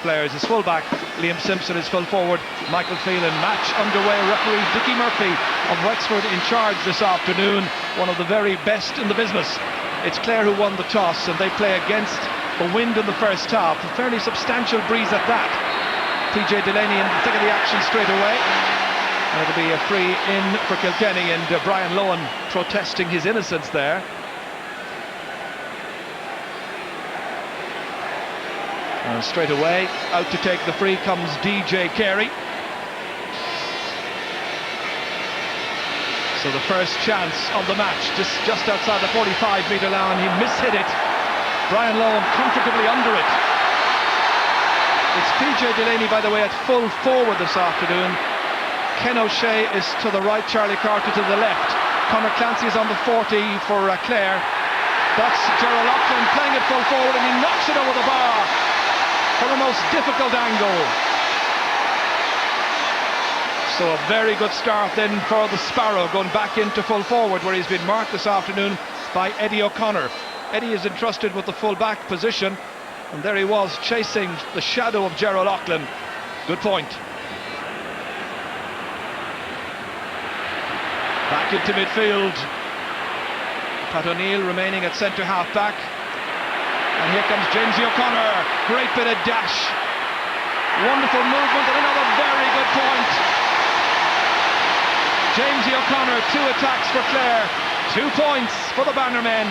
players. His full-back Liam Simpson, is full forward Michael Phelan. Match underway. Referee Dickie Murphy of Wexford in charge this afternoon, one of the very best in the business. It's Clare who won the toss, and they play against the wind in the first half. A fairly substantial breeze at that. PJ Delaney in the thick of the action straight away, and it'll be a free in for Kilkenny, and Brian Lohan protesting his innocence there. And straight away, out to take the free comes DJ Carey. So the first chance of the match, just outside the 45-metre line, he mishit it. Brian Lohan comfortably under it. It's PJ Delaney, by the way, at full forward this afternoon. Ken O'Shea is to the right, Charlie Carter to the left. Conor Clancy is on the 40 for Clare. That's Gerald Loughlin playing it full forward, and he knocks it over the bar from a most difficult angle. So a very good start then for the Sparrow, going back into full forward, where he's been marked this afternoon by Eddie O'Connor. Eddie is entrusted with the full back position, and there he was chasing the shadow of Gerald Loughlin. Good point. Back into midfield. Pat O'Neill remaining at centre half back. And here comes Jamesy O'Connor. Great bit of dash. Wonderful movement, and another very good point. Jamesy O'Connor, 2 attacks for Clare, 2 points for the Bannermen.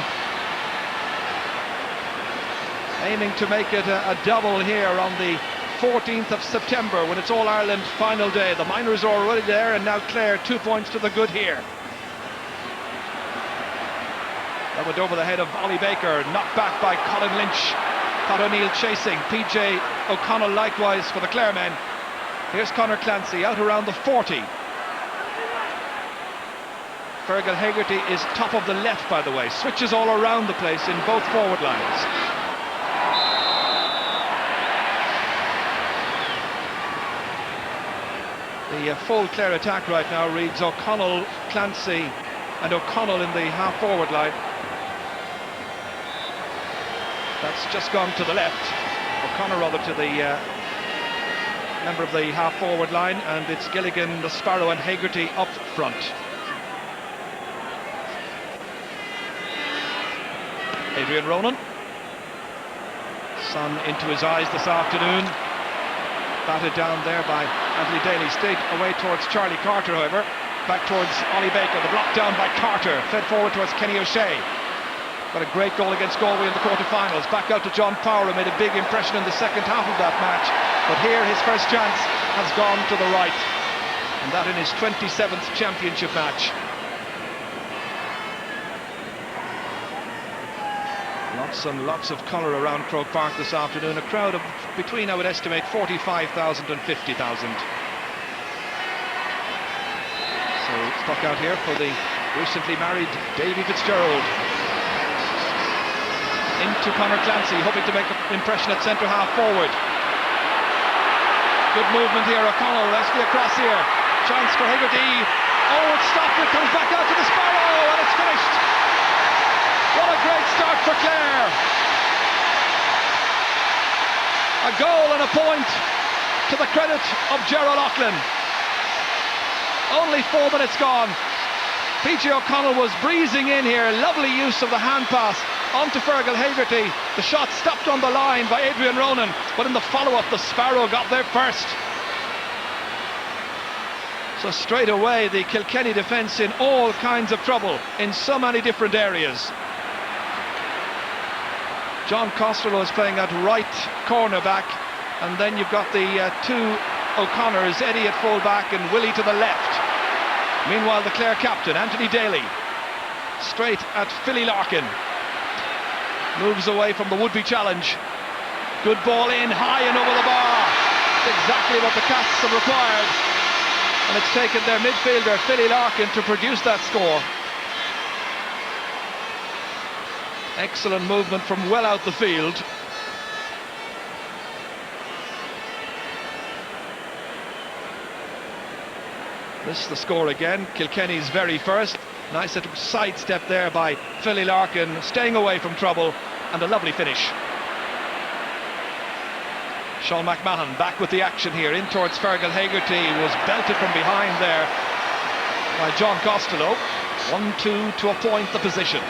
Aiming to make it a double here on the 14th of September, when it's All-Ireland final day. The minors are already there, and now Clare 2 points to the good here. That went over the head of Ollie Baker, knocked back by Colin Lynch. Pat O'Neill chasing, PJ O'Connell likewise for the Clare men. Here's Conor Clancy out around the 40. Fergal Hegarty is top of the left, by the way, switches all around the place in both forward lines. The full Clare attack right now reads O'Connell, Clancy and O'Connell in the half-forward line. That's just gone to the left. O'Connor rather to the member of the half-forward line, and it's Gilligan, the Sparrow and Hegarty up front. Adrian Ronan. Sun into his eyes this afternoon. Batted down there by Anthony Daly. Stayed away towards Charlie Carter, however. Back towards Ollie Baker. The block down by Carter. Fed forward towards Kenny O'Shea. Got a great goal against Galway in the quarter-finals. Back out to John Power, who made a big impression in the second half of that match. But here his first chance has gone to the right. And that in his 27th championship match. Lots and lots of colour around Croke Park this afternoon. A crowd of between, I would estimate, 45,000 and 50,000. So stuck out here for the recently married Davy Fitzgerald. Into Conor Clancy, hoping to make an impression at centre half forward. Good movement here. O'Connell, Leslie across here. Chance for Hegarty. Oh, it's stopped. It comes back out to the Sparrow, and it's finished. What a great start for Clare. A goal and a point to the credit of Gerald Loughlin. Only 4 minutes gone. PJ O'Connell was breezing in here. Lovely use of the hand pass onto Fergal Hegarty. The shot stopped on the line by Adrian Ronan, but in the follow-up the Sparrow got there first. So straight away the Kilkenny defence in all kinds of trouble in so many different areas. John Costello is playing at right corner back, and then you've got the 2 O'Connors, Eddie at full back and Willie to the left. Meanwhile the Clare captain, Anthony Daly, straight at Philly Larkin. Moves away from the would-be challenge. Good ball in, high and over the bar. It's exactly what the Cats have required. And it's taken their midfielder, Philly Larkin, to produce that score. Excellent movement from well out the field. This is the score again. Kilkenny's very first. Nice little sidestep there by Philly Larkin, staying away from trouble, and a lovely finish. Sean McMahon back with the action here, in towards Fergal Hegarty, was belted from behind there by John Costello. 1-2 to a point the position.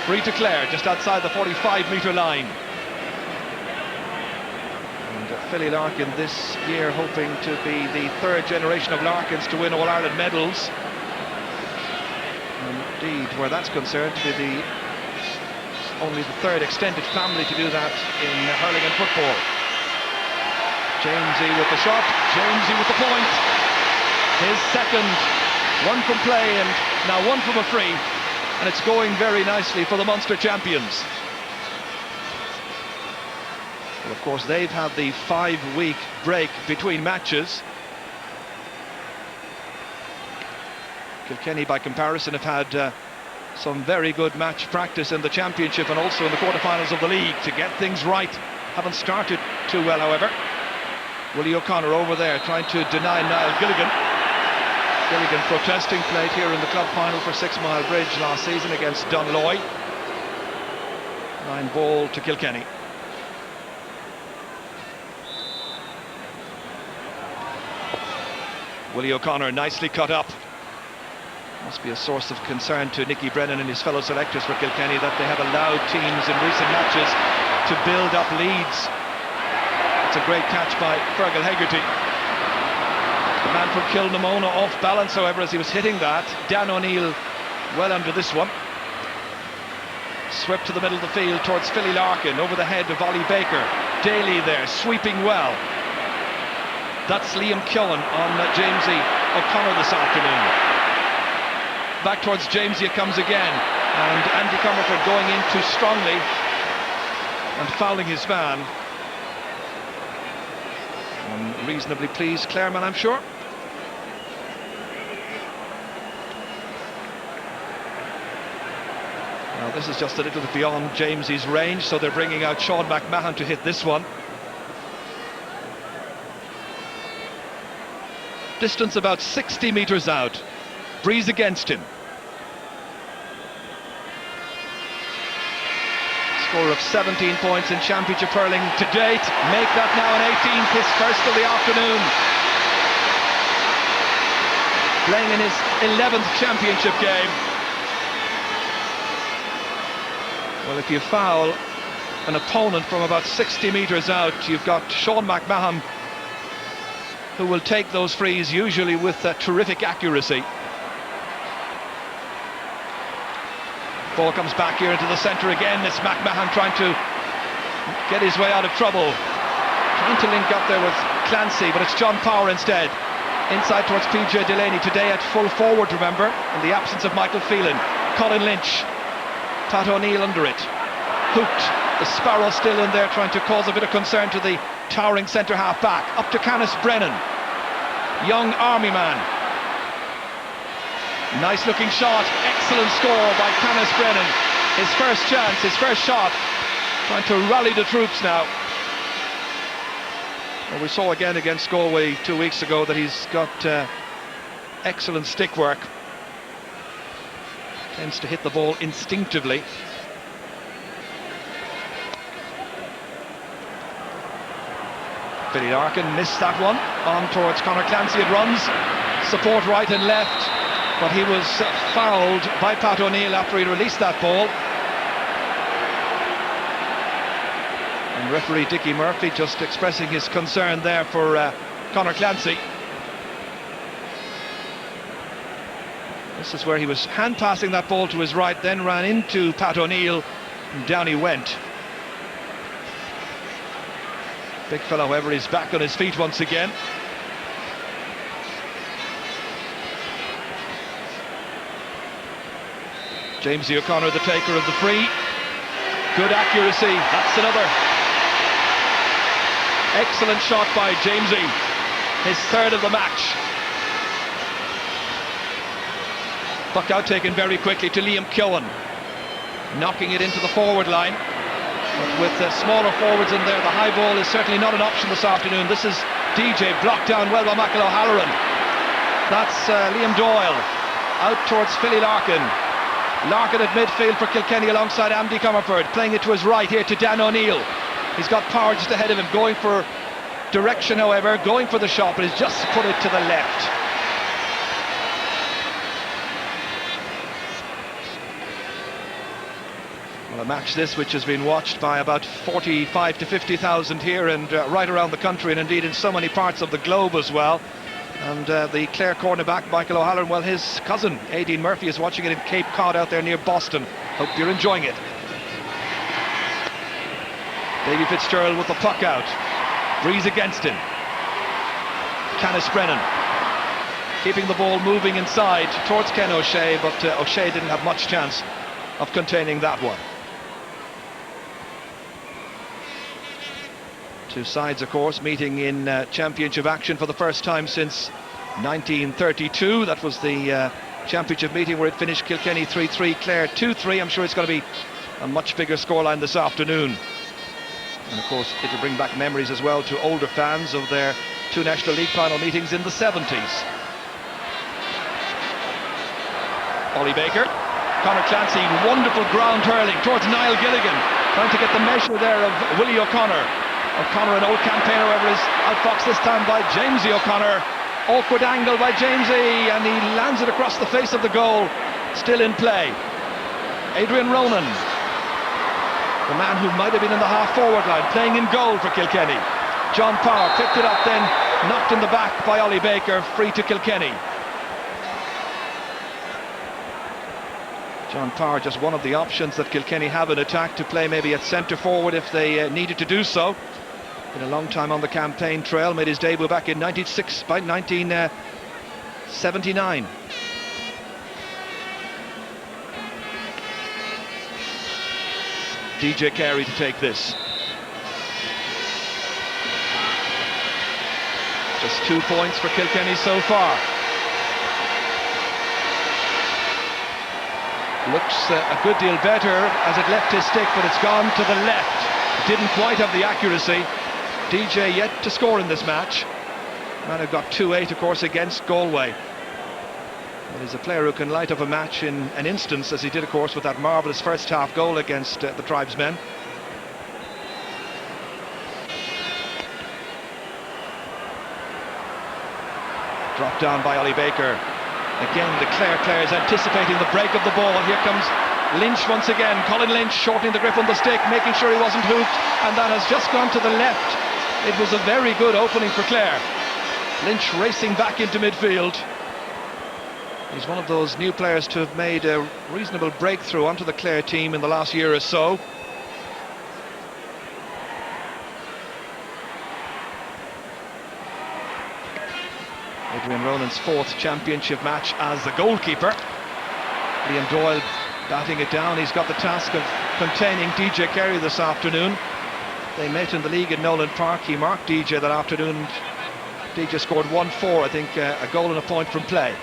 Free to Clare, just outside the 45-metre line. And Philly Larkin this year hoping to be the third generation of Larkins to win All-Ireland medals. Indeed, where that's concerned, to be only the third extended family to do that in hurling and football. Jamesy with the shot, Jamesy with the point. His second, one from play and now one from a free, and it's going very nicely for the Munster champions. Well, of course, they've had the 5-week break between matches. Kilkenny, by comparison, have had some very good match practice in the championship and also in the quarterfinals of the league to get things right. Haven't started too well, however. Willie O'Connor over there trying to deny Niall Gilligan. Gilligan protesting, played here in the club final for 6 Mile Bridge last season against Dunloy. 9-ball to Kilkenny. Willie O'Connor nicely cut up. Must be a source of concern to Nicky Brennan and his fellow selectors for Kilkenny that they have allowed teams in recent matches to build up leads. It's a great catch by Fergal Hegarty. The man from Kilnamona off balance, however, as he was hitting that. Dan O'Neill well under this one. Swept to the middle of the field towards Philly Larkin, over the head of Ollie Baker. Daly there, sweeping well. That's Liam Keown on Jamesy O'Connor this afternoon. Back towards Jamesy it comes again, and Andy Comerford going in too strongly and fouling his man. Reasonably pleased Clareman, I'm sure. Now this is just a little bit beyond Jamesy's range, so they're bringing out Sean McMahon to hit this one. Distance about 60 metres out. Breeze against him. Score of 17 points in championship hurling to date. Make that now an 18th, his first of the afternoon. Playing in his 11th championship game. Well, if you foul an opponent from about 60 metres out, you've got Sean McMahon, who will take those frees usually with terrific accuracy. Ball comes back here into the centre again. It's McMahon trying to get his way out of trouble. Trying to link up there with Clancy, but it's John Power instead. Inside towards PJ Delaney, today at full forward, remember, in the absence of Michael Phelan. Colin Lynch, Pat O'Neill under it. Hooked, the Sparrow still in there trying to cause a bit of concern to the towering centre half back. Up to Canis Brennan, young army man. Nice looking shot, excellent score by Canis Brennan. His first chance, his first shot, trying to rally the troops now. Well, we saw again against Galway 2 weeks ago that he's got excellent stick work. Tends to hit the ball instinctively. Billy Larkin missed that one. On towards Conor Clancy it runs. Support right and left. But he was fouled by Pat O'Neill after he released that ball. And referee Dickie Murphy just expressing his concern there for Conor Clancy. This is where he was hand passing that ball to his right, then ran into Pat O'Neill, and down he went. Big fellow, however, he's back on his feet once again. Jamesy O'Connor, the taker of the free. Good accuracy, that's another. Excellent shot by Jamesy, his third of the match. Puck out taken very quickly to Liam Keown, knocking it into the forward line. But with smaller forwards in there, the high ball is certainly not an option this afternoon. This is DJ, blocked down well by Michael O'Halloran. That's Liam Doyle, out towards Philly Larkin. Larkin at midfield for Kilkenny alongside Andy Comerford, playing it to his right here to Dan O'Neill. He's got power just ahead of him, going for direction, however, going for the shot, but he's just put it to the left. Well, a match this which has been watched by about 45 to 50,000 here and right around the country, and indeed in so many parts of the globe as well. And the Clare cornerback Michael O'Halloran, well, his cousin Aideen Murphy is watching it in Cape Cod out there near Boston. Hope you're enjoying it. Davy Fitzgerald with the puck out. Breeze against him. Canis Brennan keeping the ball moving inside towards Ken O'Shea, but O'Shea didn't have much chance of containing that one. Two sides, of course, meeting in championship action for the first time since 1932. That was the championship meeting where it finished Kilkenny 3-3, Clare 2-3. I'm sure it's going to be a much bigger scoreline this afternoon. And of course, it'll bring back memories as well to older fans of their two National League final meetings in the 70s. Ollie Baker, Conor Clancy, wonderful ground hurling towards Niall Gilligan, trying to get the measure there of Willie O'Connor. O'Connor, an old campaigner, however, is outfoxed this time by Jamesy O'Connor. Awkward angle by Jamesy, and he lands it across the face of the goal. Still in play. Adrian Ronan, the man who might have been in the half-forward line, playing in goal for Kilkenny. John Power picked it up, then knocked in the back by Ollie Baker, free to Kilkenny. John Power, just one of the options that Kilkenny have in attack, to play maybe at centre-forward if they needed to do so. Been a long time on the campaign trail, made his debut back in 1979. DJ Carey to take this. Just 2 points for Kilkenny so far. Looks a good deal better as it left his stick, but it's gone to the left. Didn't quite have the accuracy. DJ yet to score in this match. Man who got 2-8, of course, against Galway. But he's a player who can light up a match in an instance, as he did, of course, with that marvellous first half goal against the Tribesmen. Dropped down by Ollie Baker. Again, the Clare players anticipating the break of the ball. Here comes Lynch once again. Colin Lynch shortening the grip on the stick, making sure he wasn't hooked, and that has just gone to the left. It was a very good opening for Clare. Lynch racing back into midfield. He's one of those new players to have made a reasonable breakthrough onto the Clare team in the last year or so. Adrian Ronan's fourth championship match as the goalkeeper. Liam Doyle batting it down. He's got the task of containing DJ Carey this afternoon. They met in the league at Nolan Park. He marked DJ that afternoon. DJ scored 1-4, I think, a goal and a point from play.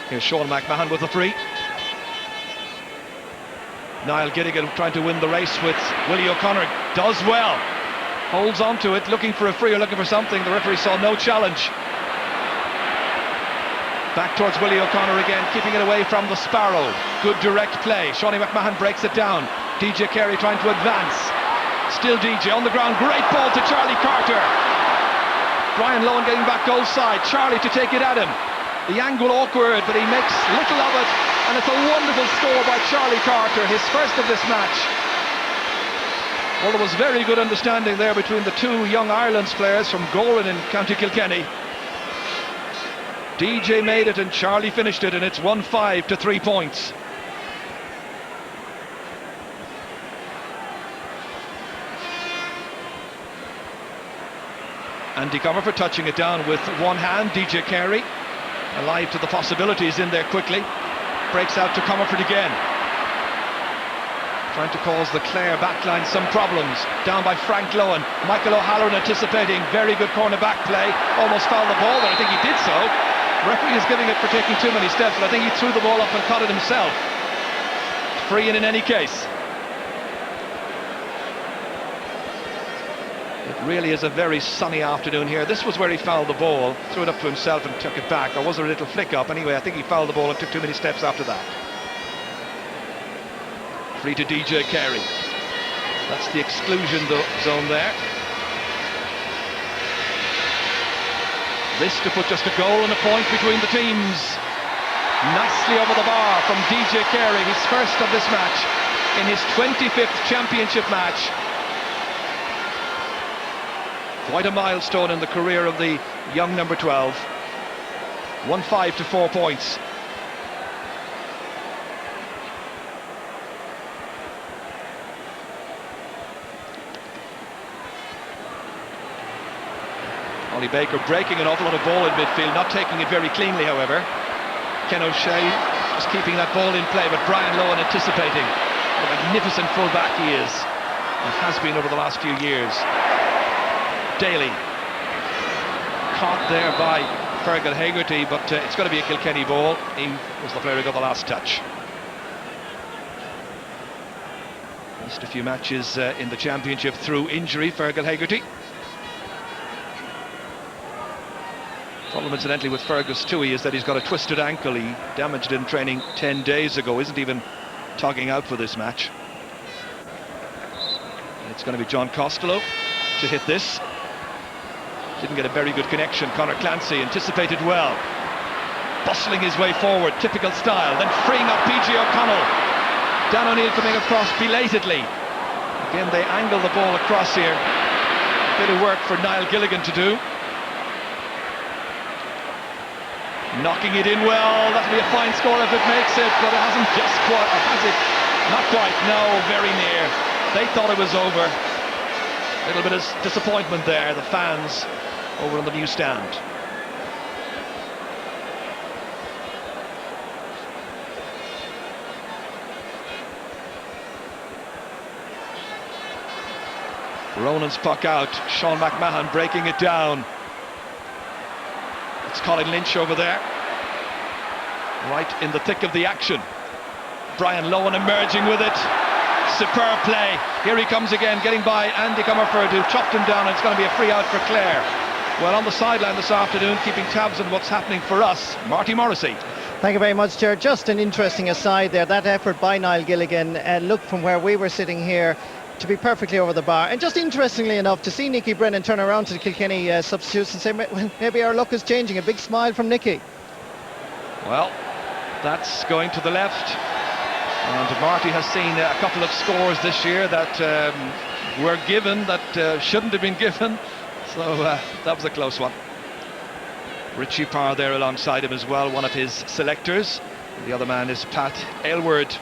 Here's Sean McMahon with the free. Niall Gilligan trying to win the race with Willie O'Connor. Does well. Holds on to it, looking for a free or looking for something. The referee saw no challenge. Back towards Willie O'Connor again, keeping it away from the Sparrow. Good direct play. Shawnee McMahon breaks it down. DJ Carey trying to advance. Still DJ on the ground. Great ball to Charlie Carter. Brian Lohan getting back goal side. Charlie to take it at him. The angle awkward, but he makes little of it. And it's a wonderful score by Charlie Carter, his first of this match. Well, there was very good understanding there between the two young Ireland's players from Goran in County Kilkenny. DJ made it and Charlie finished it, and it's 1-5 to 3 points. Andy Comerford touching it down with one hand. DJ Carey alive to the possibilities in there quickly. Breaks out to Comerford again. Trying to cause the Clare backline some problems. Down by Frank Lohan. Michael O'Halloran anticipating. Very good cornerback play. Almost fouled the ball there. I think he did so. The referee is giving it for taking too many steps, but I think he threw the ball up and caught it himself. Free in any case. It really is a very sunny afternoon here. This was where he fouled the ball, threw it up to himself and took it back. Or was there a little flick up? Anyway, I think he fouled the ball and took too many steps after that. Free to DJ Carey. That's the exclusion zone there. This to put just a goal and a point between the teams. Nicely over the bar from DJ Carey, his first of this match in his 25th championship match. Quite a milestone in the career of the young number 12. 1-5 to 4 points. Ollie Baker breaking an awful lot of ball in midfield, not taking it very cleanly, however. Ken O'Shea just keeping that ball in play, but Brian Lohan anticipating. What a magnificent full-back he is, and has been over the last few years. Daly caught there by Fergal Hegarty, but it's going to be a Kilkenny ball. He was the player who got the last touch. Missed a few matches in the championship through injury, Fergal Hegarty. Problem incidentally with Fergus Toohey is that he's got a twisted ankle. He damaged it in training 10 days ago, isn't even togging out for this match. It's going to be John Costello to hit this. Didn't get a very good connection. Conor Clancy anticipated well, bustling his way forward, typical style, then freeing up PJ O'Connell. Dan O'Neill coming across belatedly. Again, they angle the ball across here. A bit of work for Niall Gilligan to do. Knocking it in well. That'll be a fine score if it makes it, but it hasn't just quite, or has it? Not quite, no, very near. They thought it was over. A little bit of disappointment there, the fans over on the new stand. Ronan's puck out, Sean McMahon breaking it down. It's Colin Lynch over there, right in the thick of the action. Brian Lohan emerging with it. Superb play. Here he comes again, getting by Andy Comerford, who chopped him down, and it's going to be a free out for Clare. Well, on the sideline this afternoon, keeping tabs on what's happening for us, Marty Morrissey. Thank you very much, Ger. Just an interesting aside there. That effort by Niall Gilligan, looked from where we were sitting here to be perfectly over the bar. And just interestingly enough, to see Nicky Brennan turn around to the Kilkenny substitutes and say, well, maybe our luck is changing. A big smile from Nicky. Well, that's going to the left. And Marty has seen a couple of scores this year that were given, that shouldn't have been given. So that was a close one. Richie Parr there alongside him as well, one of his selectors. The other man is Pat Aylward.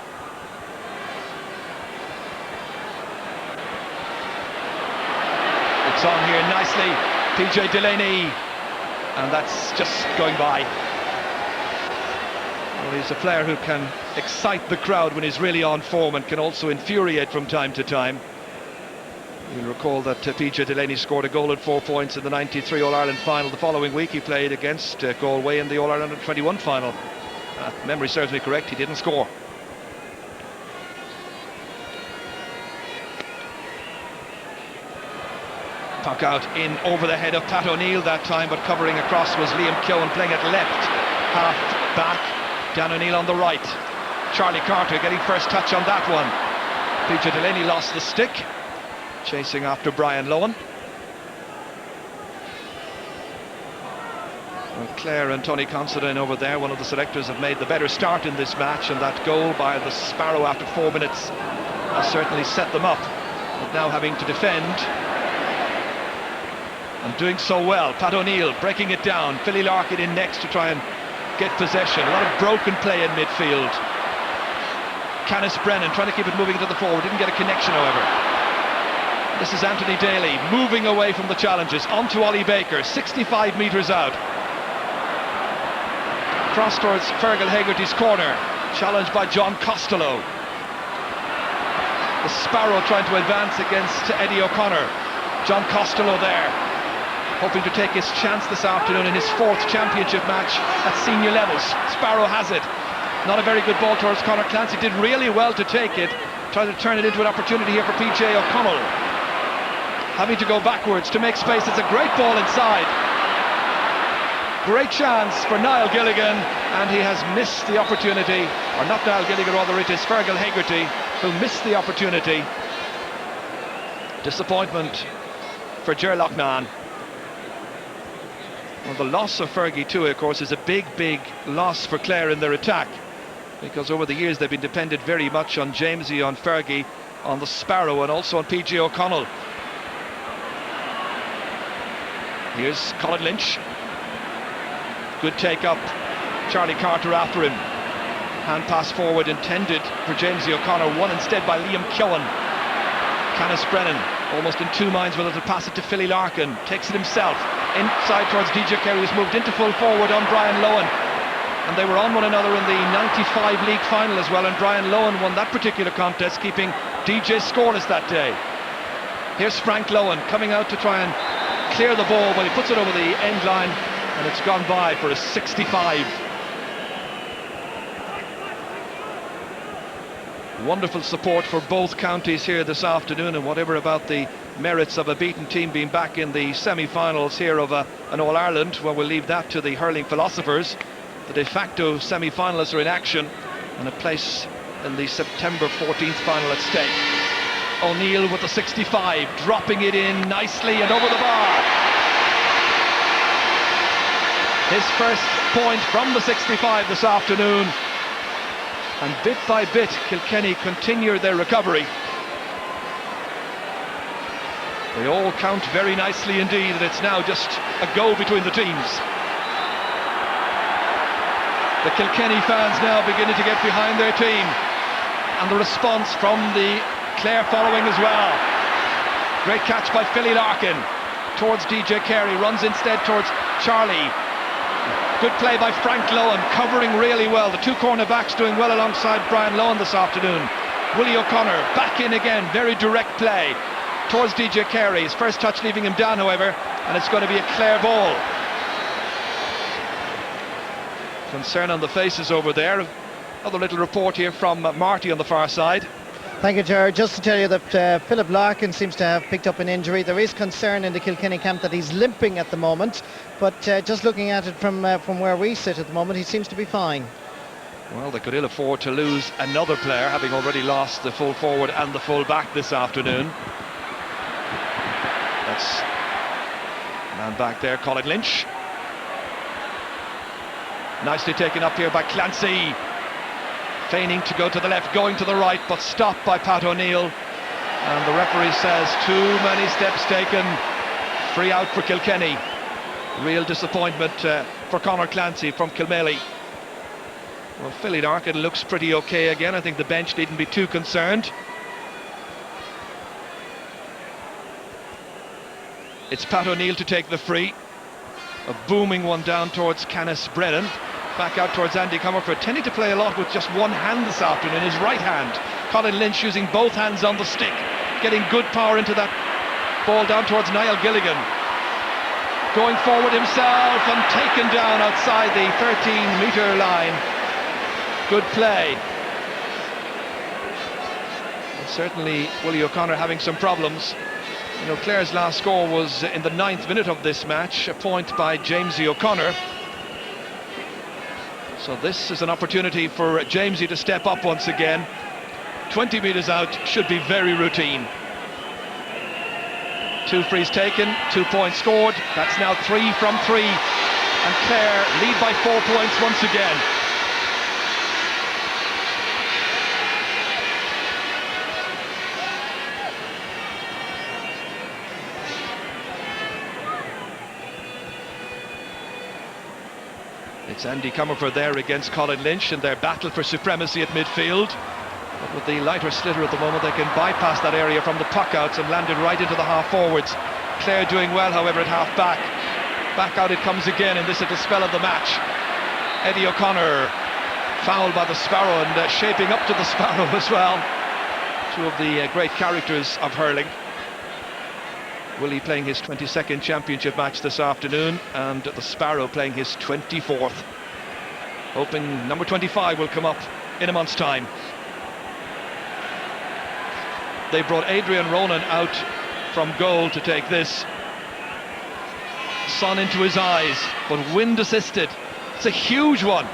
It's on here nicely, PJ Delaney, and that's just going by. Well, he's a player who can excite the crowd when he's really on form, and can also infuriate from time to time. You'll recall that PJ Delaney scored a goal and 4 points in the 93 All-Ireland final. The following week he played against Galway in the All-Ireland 21 final. If memory serves me correct, he didn't score. Puck out in over the head of Pat O'Neill that time, but covering across was Liam Keown, playing it left, half back. Dan O'Neill on the right. Charlie Carter getting first touch on that one. PJ Delaney lost the stick, chasing after Brian Lohan. Well, Clare and Tony Considine over there, one of the selectors, have made the better start in this match, and that goal by the Sparrow after 4 minutes has certainly set them up. But now having to defend, and doing so well. Pat O'Neill breaking it down. Philly Larkin in next to try and get possession. A lot of broken play in midfield. Canis Brennan trying to keep it moving to the forward. Didn't get a connection, however. This is Anthony Daly moving away from the challenges. Onto Ollie Baker, 65 metres out. Cross towards Fergal Hegarty's corner. Challenged by John Costello. The Sparrow trying to advance against Eddie O'Connor. John Costello there, hoping to take his chance this afternoon in his 4th championship match at senior levels. Sparrow has it. Not a very good ball towards Conor Clancy. Did really well to take it. Trying to turn it into an opportunity here for PJ O'Connell. having to go backwards to make space. It's a great ball inside. Great chance for Niall Gilligan, and he has missed the opportunity. Or not Niall Gilligan, rather it is Fergal Hegarty who missed the opportunity. Disappointment for Ger Loughnane. Well, the loss of Fergie too, of course, is a big loss for Clare in their attack, because over the years they've been dependent very much on Jamesy, on Fergie, on the Sparrow, and also on PG O'Connell. Here's Colin Lynch. Good take up. Charlie Carter after him. Hand pass forward intended for Jamesy O'Connor, won instead by Liam Keown. Canis Brennan almost in two minds whether to pass it to Philly Larkin. Takes it himself inside towards DJ Kerry, who's moved into full forward on Brian Lohan. And they were on one another in the 95 league final as well, and Brian Lohan won that particular contest, keeping DJ scoreless that day. Here's Frank Lohan coming out to try and clear the ball, but he puts it over the end line, and it's gone by for a 65. Wonderful support for both counties here this afternoon, and whatever about the merits of a beaten team being back in the semi-finals here of an All-Ireland, well, we'll leave that to the hurling philosophers. The de facto semi-finalists are in action, and a place in the September 14th final at stake. O'Neill with the 65, dropping it in nicely and over the bar. His first point from the 65 this afternoon. And bit by bit, Kilkenny continue their recovery. They all count very nicely indeed, and it's now just a go between the teams. The Kilkenny fans now beginning to get behind their team, and the response from the Clare following as well. Great catch by Philly Larkin towards DJ Carey, runs instead towards Charlie. Good play by Frank Lohan, covering really well. The two cornerbacks doing well alongside Brian Lohan this afternoon. Willie O'Connor back in again, very direct play towards DJ Carey. His first touch leaving him down, however, and it's going to be a Clare ball. Concern on the faces over there. Another little report here from Marty on the far side. Thank you, Gerard. Just to tell you that Philip Larkin seems to have picked up an injury. There is concern in the Kilkenny camp that he's limping at the moment, but just looking at it from where we sit at the moment, he seems to be fine. Well, they could ill afford to lose another player, having already lost the full forward and the full back this afternoon. That's man back there, Colin Lynch. Nicely taken up here by Clancy. Feigning to go to the left, going to the right, but stopped by Pat O'Neill. And the referee says too many steps taken. Free out for Kilkenny. Real disappointment for Conor Clancy from Kilmaley. Well, Philly Larkin looks pretty okay again. I think the bench needn't be too concerned. It's Pat O'Neill to take the free. A booming one down towards Canis Brennan. Back out towards Andy Comerford, tending to play a lot with just one hand this afternoon, his right hand. Colin Lynch using both hands on the stick, getting good power into that ball down towards Niall Gilligan. Going forward himself and taken down outside the 13-metre line. Good play. And certainly Willie O'Connor having some problems. You know, Clare's last score was in the 9th minute of this match, a point by Jamesy O'Connor. So this is an opportunity for Jamesy to step up once again. 20 metres out should be very routine. 2 frees taken, 2 points scored. That's now 3 from 3. And Clare lead by 4 points once again. It's Andy Comerford there against Colin Lynch in their battle for supremacy at midfield. But with the lighter slitter at the moment, they can bypass that area from the puck-outs and land it right into the half-forwards. Clare doing well, however, at half-back. Back out it comes again in this little spell of the match. Eddie O'Connor fouled by the Sparrow, and shaping up to the Sparrow as well. Two of the great characters of hurling. Willie playing his 22nd championship match this afternoon, and the Sparrow playing his 24th. Hoping number 25 will come up in a month's time. They brought Adrian Ronan out from goal to take this. Sun into his eyes, but wind assisted. It's a huge one,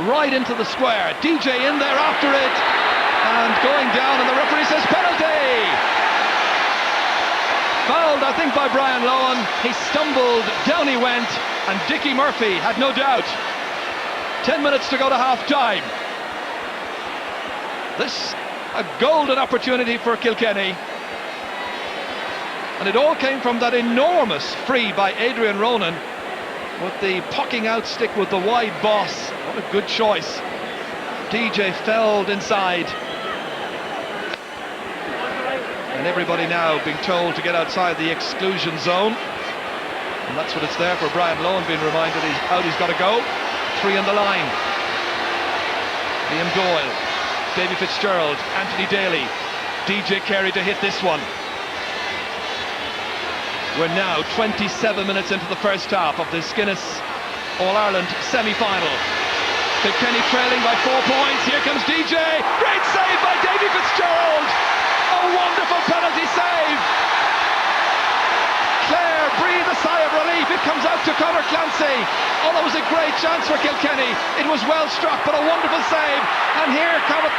right into the square. DJ in there after it, and going down, and the referee says penalty. Fouled, I think, by Brian Lohan. He stumbled, down he went, and Dickie Murphy had no doubt. 10 minutes to go to half-time. This, a golden opportunity for Kilkenny. And it all came from that enormous free by Adrian Ronan, with the pucking out stick with the wide boss. What a good choice. DJ felled inside. And everybody now being told to get outside the exclusion zone. And that's what it's there for. Brian Lohan being reminded he's got to go. 3 on the line. Liam Doyle, Davy Fitzgerald, Anthony Daly, DJ Carey to hit this one. We're now 27 minutes into the first half of the Guinness All-Ireland semi-final. Kilkenny trailing by 4 points. Here comes DJ. Great save by Davy Fitzgerald. A wonderful penalty save. Clare breathe a sigh of relief. It comes out to Conor Clancy. Oh, that was a great chance for Kilkenny. It was well struck, but a wonderful save. And here come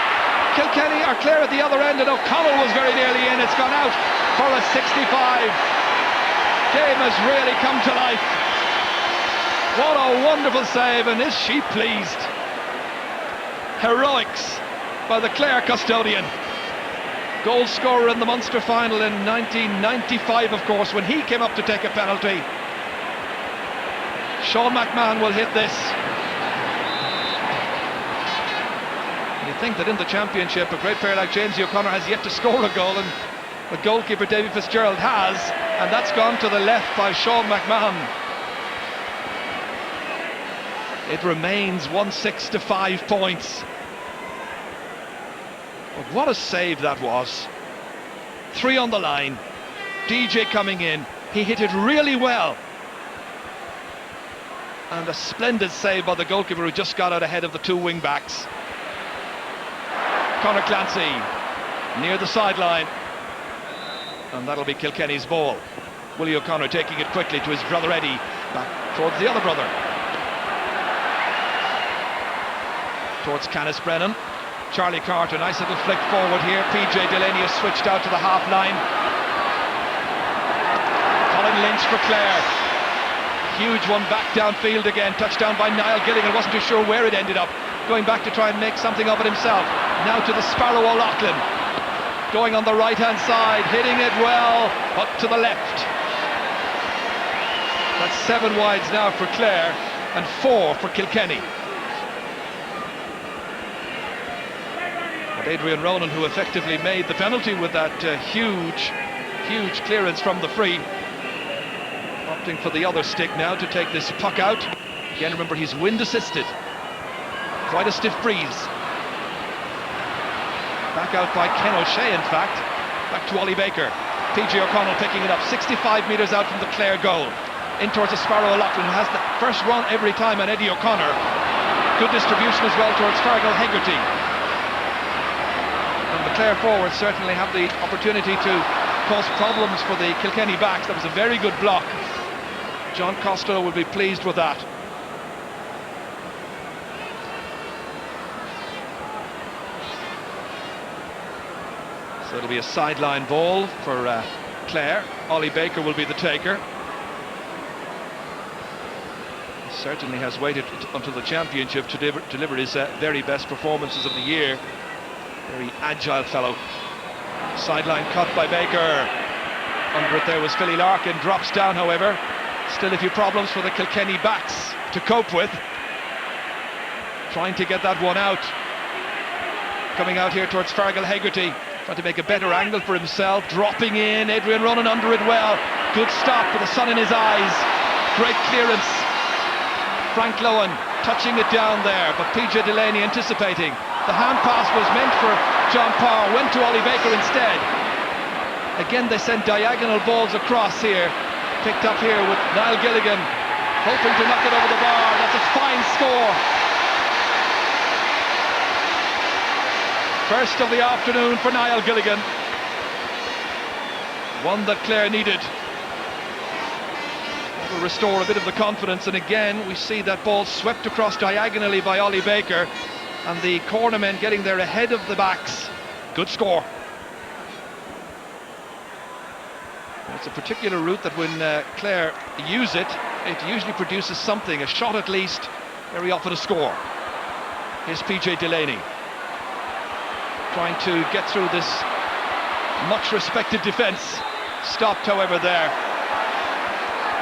Kilkenny, or Clare at the other end, and O'Connell was very nearly in. It's gone out for a 65. Game has really come to life. What a wonderful save, and is she pleased? Heroics by the Clare custodian. Goal scorer in the Munster final in 1995, of course, when he came up to take a penalty. Sean McMahon will hit this. You think that in the championship a great player like James O'Connor has yet to score a goal, and the goalkeeper Davy Fitzgerald has, and that's gone to the left by Sean McMahon. It remains 1-6 to 5 points. But what a save that was. 3 on the line. DJ coming in. He hit it really well. And a splendid save by the goalkeeper, who just got out ahead of the 2 wing backs. Conor Clancy near the sideline. And that'll be Kilkenny's ball. Willie O'Connor taking it quickly to his brother Eddie, back towards the other brother. Towards Canis Brennan. Charlie Carter, nice little flick forward here. PJ Delaney has switched out to the half line. Colin Lynch for Clare. Huge one back downfield again. Touchdown by Niall Gilligan. Wasn't too sure where it ended up. Going back to try and make something of it himself. Now to the Sparrow O'Loughlin. Going on the right-hand side, hitting it well, but to the left. That's 7 wides now for Clare, and 4 for Kilkenny. But Adrian Ronan, who effectively made the penalty with that huge clearance from the free, opting for the other stick now to take this puck out. Again, remember, he's wind-assisted. Quite a stiff breeze. Back out by Ken O'Shea, in fact. Back to Ollie Baker. PJ O'Connell picking it up 65 metres out from the Clare goal. In towards the Sparrow O'Loughlin, who has the first run every time on Eddie O'Connor. Good distribution as well towards Fergal Hegarty. And the Clare forwards certainly have the opportunity to cause problems for the Kilkenny backs. That was a very good block. John Costello will be pleased with that. So it'll be a sideline ball for Clare. Ollie Baker will be the taker. He certainly has waited until the championship to deliver his very best performances of the year. Very agile fellow. Sideline cut by Baker. Under it there was Philly Larkin. Drops down, however. Still a few problems for the Kilkenny backs to cope with. Trying to get that one out. Coming out here towards Fergal Hegarty. Trying to make a better angle for himself, dropping in, Adrian Ronan under it well. Good stop with the sun in his eyes. Great clearance. Frank Lohan touching it down there, but PJ Delaney anticipating. The hand pass was meant for John Parr, went to Ollie Baker instead. Again, they sent diagonal balls across here. Picked up here with Niall Gilligan, hoping to knock it over the bar. That's a fine score. First of the afternoon for Niall Gilligan. one that Clare needed. That will restore a bit of the confidence, and again we see that ball swept across diagonally by Ollie Baker, and the cornermen getting there ahead of the backs. Good score. It's a particular route that when Clare use it, it usually produces something, a shot at least, very often a score. Here's PJ Delaney trying to get through this much respected defence. Stopped, however, there.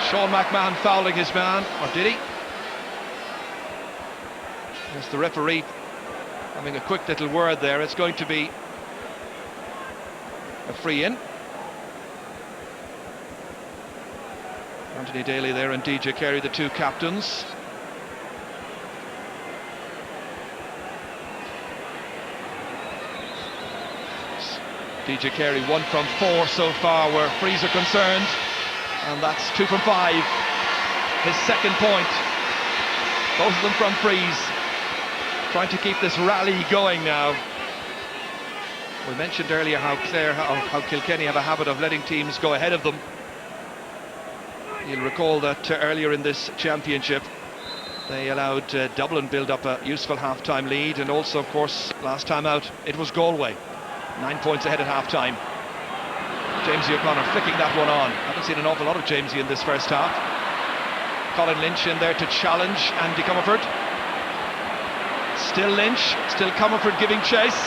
Sean McMahon fouling his man, or did he? Yes, the referee having a quick little word there. It's going to be a free in. Anthony Daly there and DJ Carey, the two captains. DJ Carey 1 from 4 so far where frees are concerned, and that's 2 from 5. His second point. Both of them from frees. Trying to keep this rally going now. We mentioned earlier how Kilkenny have a habit of letting teams go ahead of them. You'll recall that earlier in this championship they allowed Dublin build up a useful half-time lead, and also of course last time out it was Galway, 9 points ahead at half-time. Jamesy O'Connor flicking that one on. Haven't seen an awful lot of Jamesy in this first half. Colin Lynch in there to challenge Andy Comerford. Still Lynch, still Comerford giving chase.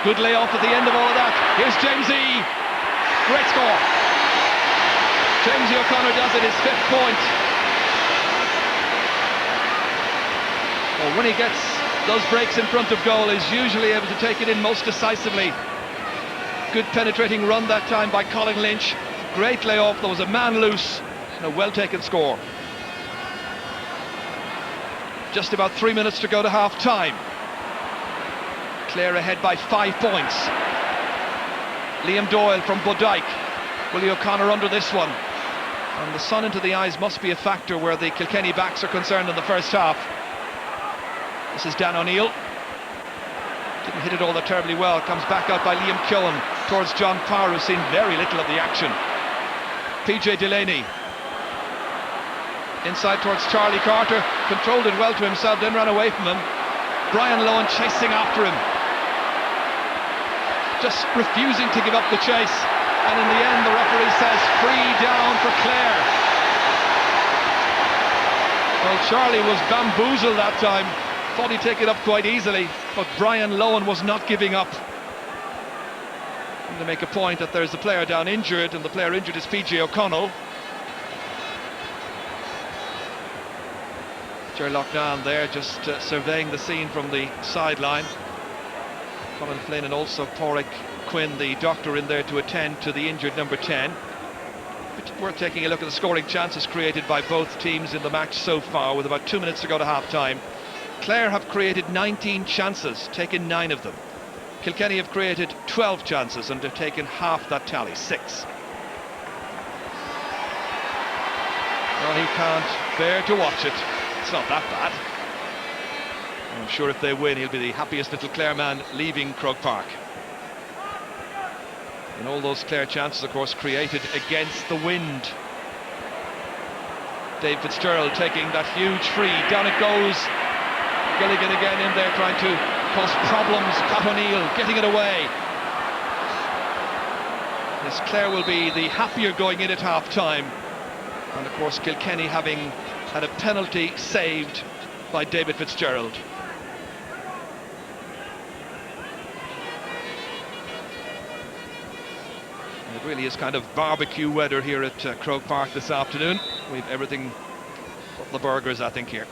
Good layoff at the end of all of that. Here's Jamesy. Great score. Jamesy O'Connor does it, his 5th point. Well, when he gets those breaks in front of goal, he's usually able to take it in most decisively. Good penetrating run that time by Colin Lynch. Great layoff, there was a man loose, and a well taken score. Just about 3 minutes to go to half time. Clare ahead by 5 points. Liam Doyle from Bodyke. Willie O'Connor under this one. And the sun into the eyes must be a factor where the Kilkenny backs are concerned in the first half. This is Dan O'Neill. Didn't hit it all that terribly well. Comes back out by Liam Killen towards John Parr, who's seen very little of the action. PJ Delaney. Inside towards Charlie Carter. Controlled it well to himself, then ran away from him. Brian Lohan chasing after him. Just refusing to give up the chase. And in the end, the referee says free down for Clare. Well, Charlie was bamboozled that time. Thought he'd take it up quite easily, but Brian Lohan was not giving up. I'm going to make a point that there's a player down injured, and the player injured is PJ O'Connell. Jerry Loughnane there just surveying the scene from the sideline. Colin Flynn and also Pádraig Quinn, the doctor, in there to attend to the injured number 10. It's worth taking a look at the scoring chances created by both teams in the match so far, with about 2 minutes to go to half-time. Clare have created 19 chances, taken 9 of them. Kilkenny have created 12 chances and have taken half that tally, 6. Well, he can't bear to watch it. It's not that bad. I'm sure if they win, he'll be the happiest little Clare man leaving Croke Park. And all those Clare chances, of course, created against the wind. Dave Fitzgerald taking that huge free. Down it goes. Gilligan again in there trying to cause problems. Pat O'Neill getting it away. Yes, Clare will be the happier going in at half-time. And of course Kilkenny having had a penalty saved by David Fitzgerald. It really is kind of barbecue weather here at Croke Park this afternoon. We've everything but the burgers, I think, here.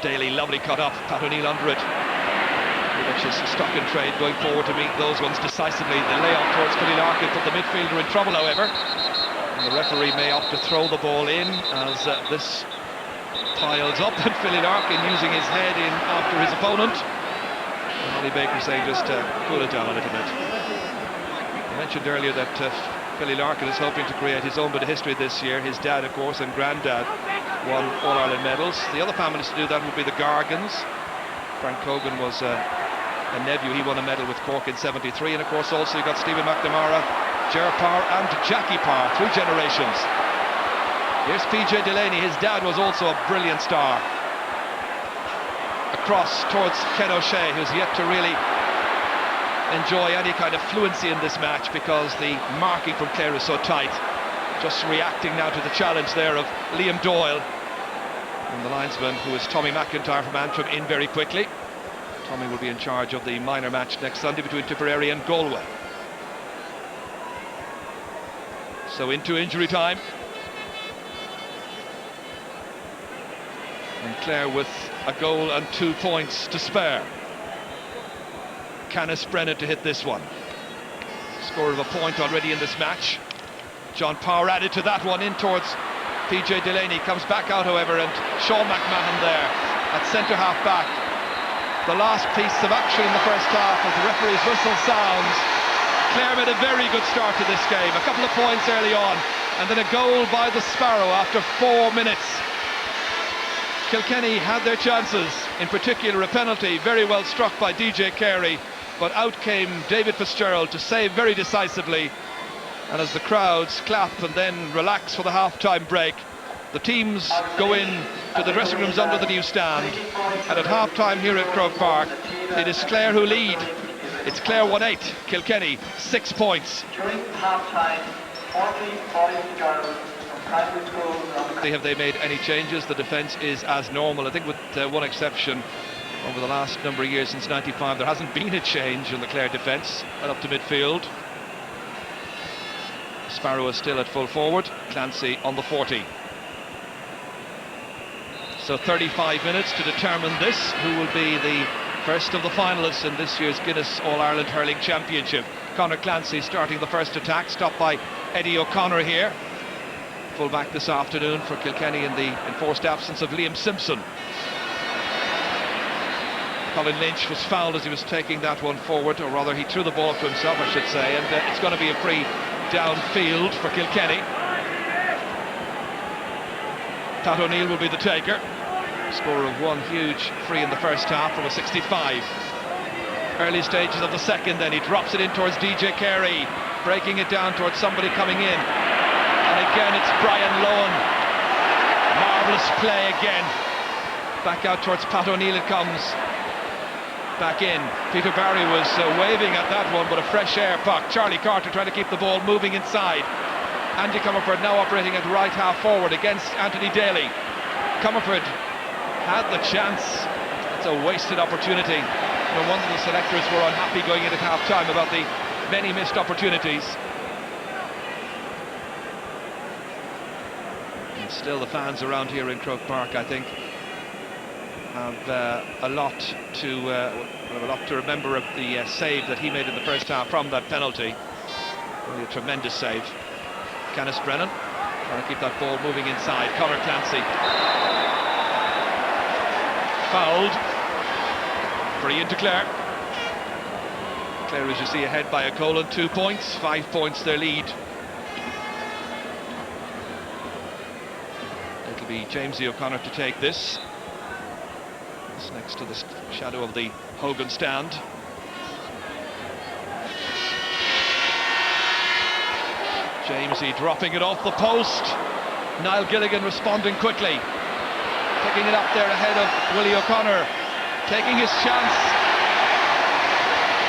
Daly, lovely cut up, Pat O'Neill under it. Which is stock in trade going forward to meet those ones decisively. The layoff towards Philly Larkin put the midfielder in trouble, however. And the referee may opt to throw the ball in as this piles up, and Philly Larkin using his head in after his opponent. And Ollie Baker saying just cool it down a little bit. I mentioned earlier that Philly Larkin is hoping to create his own bit of history this year. His dad, of course, and granddad won All-Ireland medals. The other families to do that would be the Gargans. Frank Cogan was a nephew. He won a medal with Cork in '73, and of course also you got Stephen McNamara, Ger Power and Jackie Power, 3 generations. Here's PJ Delaney. His dad was also a brilliant star. Across towards Ken O'Shea, who's yet to really enjoy any kind of fluency in this match because the marking from Clare is so tight. Just reacting now to the challenge there of Liam Doyle, and the linesman, who is Tommy McIntyre from Antrim, in very quickly. Tommy will be in charge of the minor match next Sunday between Tipperary and Galway. So into injury time, and Clare with a goal and 2 points to spare. Canis Brennan to hit this one. Score of a point already in this match. John Power added to that one in towards PJ Delaney. Comes back out, however, and Sean McMahon there at centre half back. The last piece of action in the first half as the referee's whistle sounds. Clare made a very good start to this game. A couple of points early on, and then a goal by the Sparrow after 4 minutes. Kilkenny had their chances, in particular a penalty very well struck by DJ Carey, but out came David Fitzgerald to save very decisively. And as the crowds clap and then relax for the half-time break, the teams go in to the dressing rooms under the new stand. And at half-time here at Croke Park, it is Clare who lead. It's Clare 1-8, Kilkenny 6 points. During half-time, 40 boys and girls from primary schools. Have they made any changes? The defence is as normal. I think with one exception, over the last number of years since '95, there hasn't been a change in the Clare defence. Right up to midfield. Sparrow is still at full forward. Clancy on the 40. So 35 minutes to determine this. Who will be the first of the finalists in this year's Guinness All-Ireland Hurling Championship? Conor Clancy starting the first attack, stopped by Eddie O'Connor here. Full back this afternoon for Kilkenny in the enforced absence of Liam Simpson. Colin Lynch was fouled as he was taking that one forward, or rather he threw the ball up to himself, I should say, and it's going to be a free downfield for Kilkenny. Pat O'Neill will be the taker. Score of one huge free in the first half from a 65. Early stages of the second, then he drops it in towards DJ Carey, breaking it down towards somebody coming in. And again it's Brian Lohan. Marvellous play again. Back out towards Pat O'Neill it comes. Back in. Peter Barry was waving at that one, but a fresh air puck. Charlie Carter trying to keep the ball moving inside. Andy Comerford now operating at right half forward against Anthony Daly. Comerford had the chance. It's a wasted opportunity. No wonder the selectors were unhappy going in at half time about the many missed opportunities. And still the fans around here in Croke Park, I think, have a lot to remember of the save that he made in the first half from that penalty. Really a tremendous save. Canis Brennan trying to keep that ball moving inside. Conor Clancy fouled. Free into Clare. Clare, as you see, ahead by a goal and 2 points. 5 points their lead. It'll be Jamesy O'Connor to take this. It's next to the shadow of the Hogan stand. Jamesy dropping it off the post. Niall Gilligan responding quickly. Picking it up there ahead of Willie O'Connor. Taking his chance.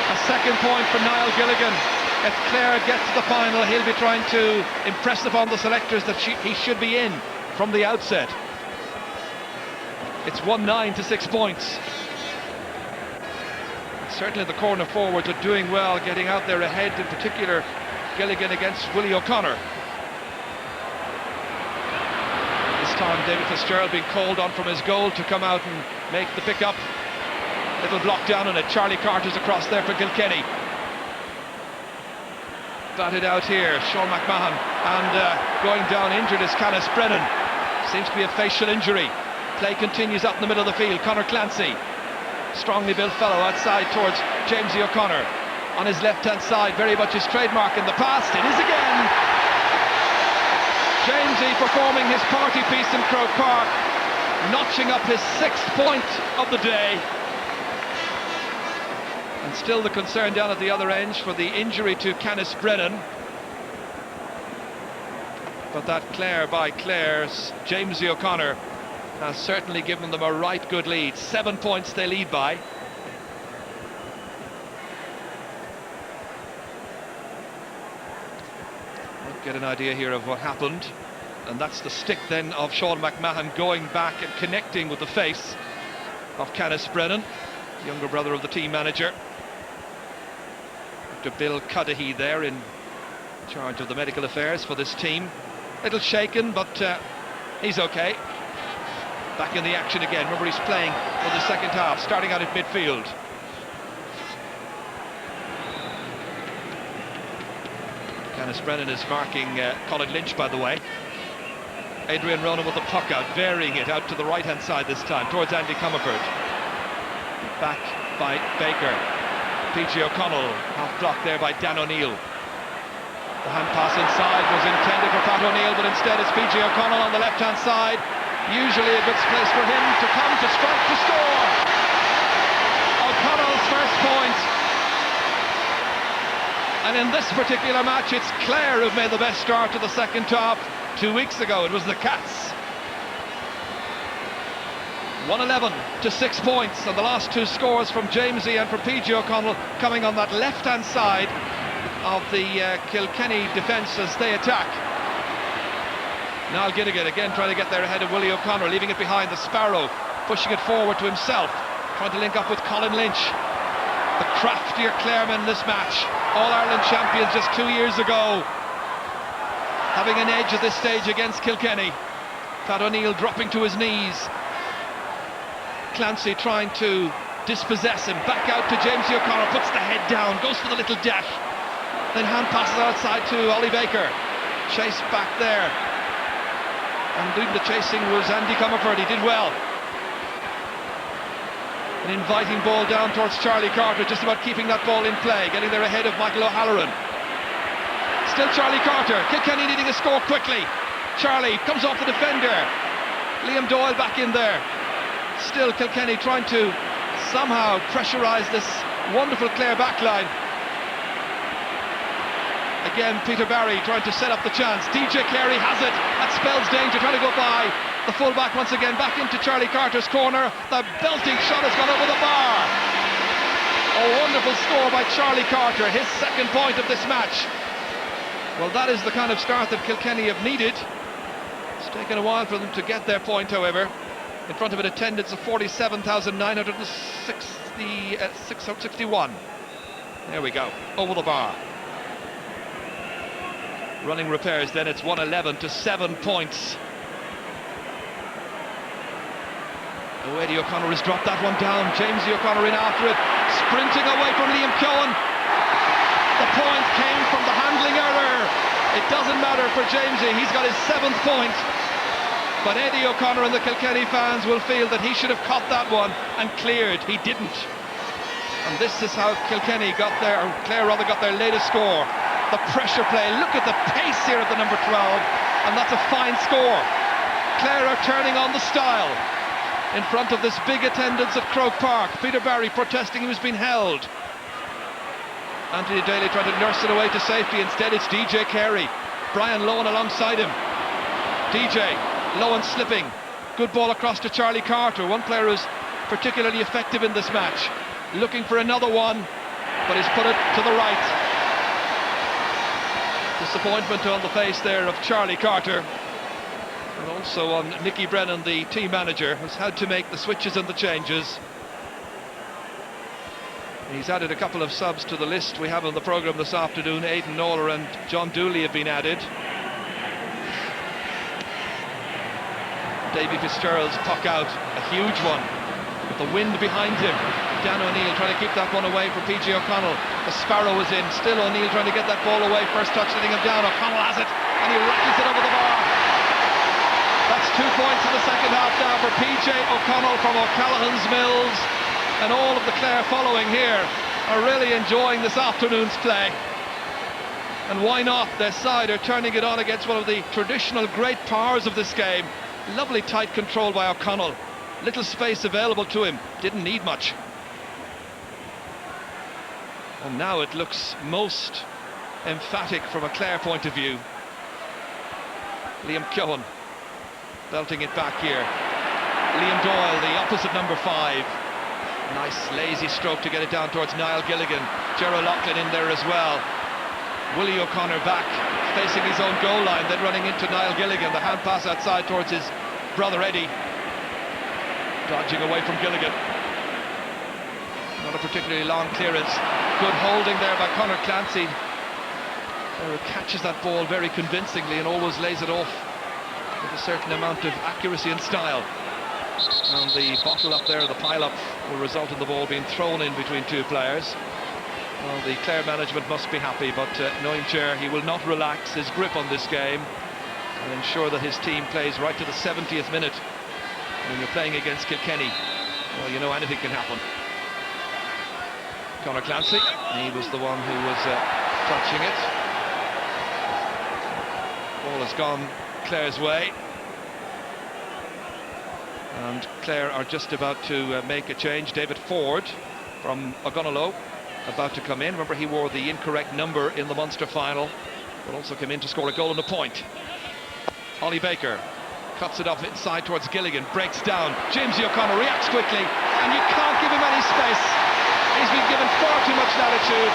A second point for Niall Gilligan. If Clare gets to the final, he'll be trying to impress upon the selectors that he should be in from the outset. It's 1-9 to 6 points. Certainly the corner forwards are doing well, getting out there ahead, in particular Gilligan against Willie O'Connor. This time David Fitzgerald being called on from his goal to come out and make the pick-up. Little block down on it. Charlie Carter's across there for Kilkenny. Batted out here, Sean McMahon, and going down injured is Canis Brennan. Seems to be a facial injury. Play continues up in the middle of the field. Conor Clancy, strongly built fellow, outside towards Jamesy O'Connor. On his left-hand side, very much his trademark in the past. It is again. Jamesy performing his party piece in Croke Park, notching up his 6th point of the day. And still the concern down at the other end for the injury to Canis Brennan. But that Clare by Clare's Jamesy O'Connor has certainly given them a right good lead. 7 points they lead by. We'll get an idea here of what happened. And that's the stick then of Sean McMahon going back and connecting with the face of Canis Brennan, younger brother of the team manager. Dr. Bill Cudahy there in charge of the medical affairs for this team. Little shaken, but he's okay. Back in the action again. Remember, he's playing for the second half, starting out at midfield. Canis Brennan is marking Colin Lynch, by the way. Adrian Ronan with the puck out, varying it out to the right-hand side this time, towards Andy Comerford. Back by Baker. PG O'Connell, half blocked there by Dan O'Neill. The hand pass inside was intended for Pat O'Neill, but instead it's PG O'Connell on the left-hand side. Usually a good place for him to come to strike to score. O'Connell's first point. And in this particular match, it's Clare who've made the best start to the second half. 2 weeks ago, it was the Cats. 111 to 6 points, and the last two scores from Jamesy and from PG O'Connell coming on that left-hand side of the Kilkenny defence as they attack. Niall Gilligan again trying to get there ahead of Willie O'Connor, leaving it behind. The Sparrow pushing it forward to himself, trying to link up with Colin Lynch. The craftier Claremen this match, All-Ireland champions just 2 years ago, having an edge at this stage against Kilkenny. Pat O'Neill dropping to his knees. Clancy trying to dispossess him. Back out to Jamesy O'Connor, puts the head down, goes for the little dash. Then hand passes outside to Ollie Baker. Chase back there. And doing the chasing was Andy Comerford. He did well. An inviting ball down towards Charlie Carter, just about keeping that ball in play, getting there ahead of Michael O'Halloran. Still Charlie Carter. Kilkenny needing a score quickly. Charlie comes off the defender. Liam Doyle back in there. Still Kilkenny trying to somehow pressurise this wonderful Clare backline. Again, Peter Barry trying to set up the chance. DJ Carey has it. That spells danger, trying to go by. The full-back once again back into Charlie Carter's corner. The belting shot has gone over the bar. A wonderful score by Charlie Carter, his second point of this match. Well, that is the kind of start that Kilkenny have needed. It's taken a while for them to get their point, however. In front of an attendance of 47,961. There we go, over the bar. Running repairs then, it's 111 to 7 points. Oh, Eddie O'Connor has dropped that one down. Jamesy O'Connor in after it, sprinting away from Liam Cohen. The point came from the handling error. It doesn't matter for Jamesy, he's got his 7th point. But Eddie O'Connor and the Kilkenny fans will feel that he should have caught that one and cleared. He didn't. And this is how Kilkenny got their, or Clare rather, got their latest score. The pressure play. Look at the pace here at the number 12. And that's a fine score. Clare are turning on the style in front of this big attendance at Croke Park. Peter Barry protesting he was being held. Anthony Daly trying to nurse it away to safety. Instead it's DJ Carey. Brian Lohan alongside him. DJ Lohan slipping. Good ball across to Charlie Carter, one player who's particularly effective in this match. Looking for another one, but he's put it to the right. Disappointment on the face there of Charlie Carter, and also on Nicky Brennan, the team manager, who's had to make the switches and the changes. He's added a couple of subs to the list we have on the programme this afternoon. Aidan Nolan and John Dooley have been added. Davy Fitzgerald's puck out, a huge one, with the wind behind him. Dan O'Neill trying to keep that one away for PG O'Connell. The Sparrow is in, still O'Neill trying to get that ball away. First touch letting him down, O'Connell has it, and he rattles it over the bar. That's 2 points in the second half now for PJ O'Connell from O'Callaghan's Mills. And all of the Clare following here are really enjoying this afternoon's play. And why not? Their side are turning it on against one of the traditional great powers of this game. Lovely tight control by O'Connell. Little space available to him. Didn't need much. And now it looks most emphatic from a Clare point of view. Liam Keown belting it back here. Liam Doyle, the opposite number 5. Nice lazy stroke to get it down towards Niall Gilligan. Gerald Loughlin in there as well. Willie O'Connor back, facing his own goal line, then running into Niall Gilligan. The hand pass outside towards his brother Eddie. Dodging away from Gilligan. Not a particularly long clearance. Good holding there by Conor Clancy. Who catches that ball very convincingly and always lays it off with a certain amount of accuracy and style. And the bottle up there, the pile-up, will result in the ball being thrown in between two players. Well, the Clare management must be happy, but knowing Chair, he will not relax his grip on this game and ensure that his team plays right to the 70th minute. When you're playing against Kilkenny, well, you know anything can happen. Conor Clancy, he was the one who was touching it. Ball has gone Clare's way. And Clare are just about to make a change. David Ford from Ogonnelloe about to come in. Remember, he wore the incorrect number in the Munster final, but also came in to score a goal and a point. Ollie Baker cuts it up inside towards Gilligan, breaks down. Jamesy O'Connor reacts quickly, and you can't give him any space. He's been given far too much latitude.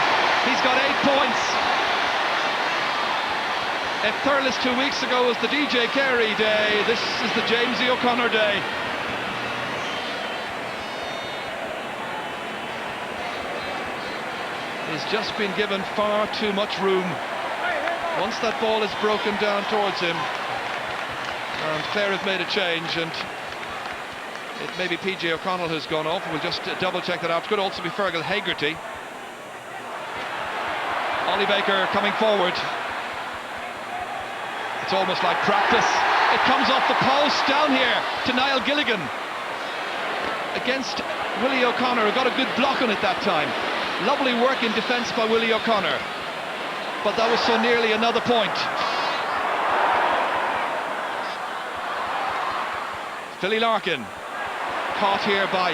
He's got 8 points. If Thurles 2 weeks ago was the DJ Carey day, this is the Jamesy O'Connor day. He's just been given far too much room. Once that ball is broken down towards him, and Clare have made a change, and it may be PJ O'Connell who's gone off. We'll just double check that out. It could also be Fergal Hegarty. Ollie Baker coming forward. It's almost like practice. It comes off the post down here to Niall Gilligan against Willie O'Connor, who got a good block on it that time. Lovely work in defence by Willie O'Connor, but that was so nearly another point. Philly Larkin caught here by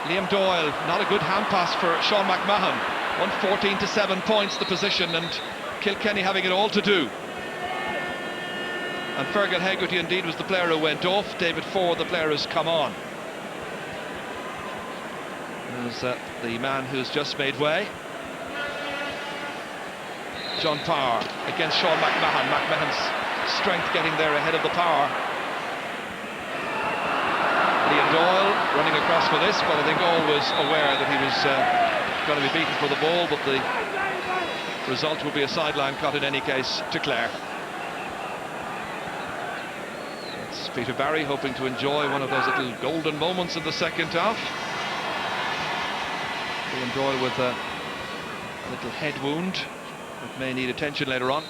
Liam Doyle. Not a good hand pass for Sean McMahon. 114 to 7 points the position, and Kilkenny having it all to do. And Fergal Hegarty indeed was the player who went off. David Ford, the player who's come on. There's the man who's just made way. John Power against Sean McMahon. McMahon's strength getting there ahead of the power. Liam Doyle running across for this, but I think all was aware that he was going to be beaten for the ball, but the result will be a sideline cut in any case to Clare. It's Peter Barry hoping to enjoy one of those little golden moments in the second half. Liam Doyle with a little head wound that may need attention later on.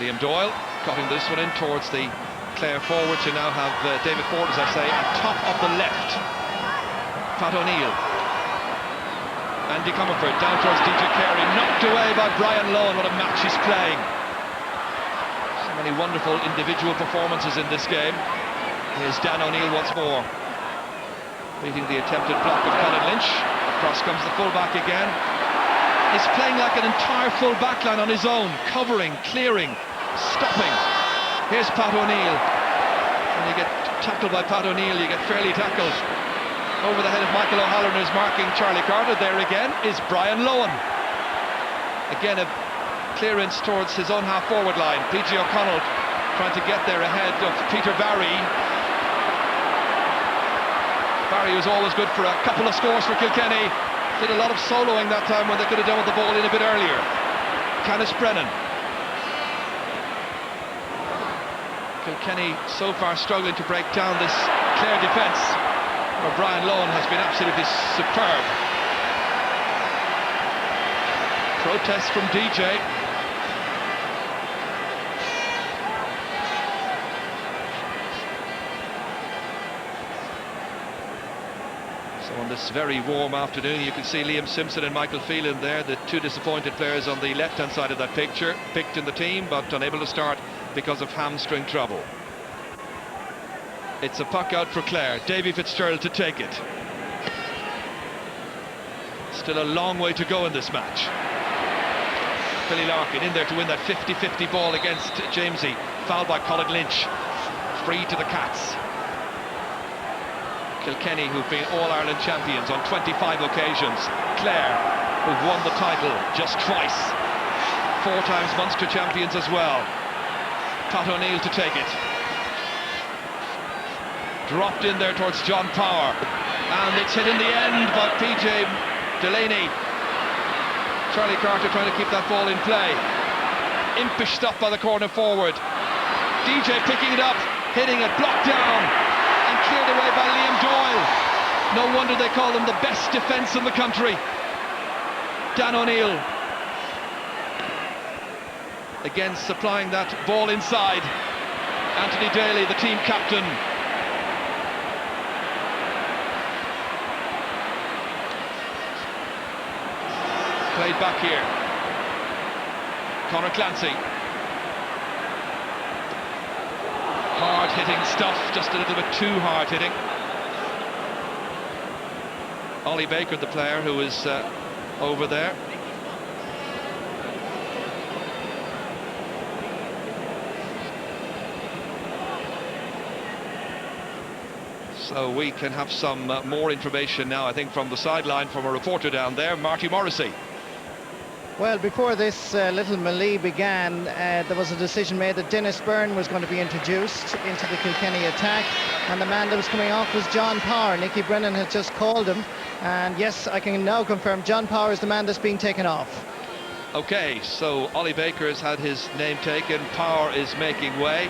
Liam Doyle cutting this one in towards the Clare forwards, who now have David Ford, as I say, at top of the left. Pat O'Neill. Andy Comerford down towards DJ Carey, knocked away by Brian Lohan. What a match he's playing. So many wonderful individual performances in this game. Here's Dan O'Neill once more, beating the attempted block of Colin Lynch. Across comes the full-back again. He's playing like an entire full-back line on his own, covering, clearing, stopping. Here's Pat O'Neill. When you get tackled by Pat O'Neill, you get fairly tackled. Over the head of Michael O'Halloran, who's marking Charlie Carter. There again is Brian Lohan. Again a clearance towards his own half-forward line. PG O'Connell trying to get there ahead of Peter Barry. Barry was always good for a couple of scores for Kilkenny. Did a lot of soloing that time when they could have done with the ball in a bit earlier. Canis Brennan. Kilkenny so far struggling to break down this Clare defence, where Brian Lohan has been absolutely superb. Protest from DJ. this very warm afternoon. You can see Liam Simpson and Michael Phelan there, the two disappointed players on the left-hand side of that picture, picked in the team but unable to start because of hamstring trouble. It's a puck out for Clare. Davy Fitzgerald to take it. Still a long way to go in this match. Billy Larkin in there to win that 50-50 ball against Jamesy. Fouled by Colin Lynch. Free to the Cats. Kilkenny, who've been All-Ireland champions on 25 occasions. Clare, who've won the title just twice. 4 times Munster champions as well. Pat O'Neill to take it. Dropped in there towards John Power. And it's hit in the end by PJ Delaney. Charlie Carter trying to keep that ball in play. Impish stuff by the corner forward. DJ picking it up, hitting it, blocked down. And cleared away by Liam Doyle. No wonder they call him the best defence in the country. Dan O'Neill again supplying that ball inside. Anthony Daly, the team captain. Played back here. Conor Clancy. Hard-hitting stuff, just a little bit too hard-hitting. Ollie Baker, the player who is over there. So we can have some more information now, I think, from the sideline from a reporter down there, Marty Morrissey. Well, before this little melee began, there was a decision made that Dennis Byrne was going to be introduced into the Kilkenny attack, and the man that was coming off was John Power. Nicky Brennan had just called him, and yes, I can now confirm John Power is the man that's being taken off. Okay, so Ollie Baker has had his name taken. Power is making way.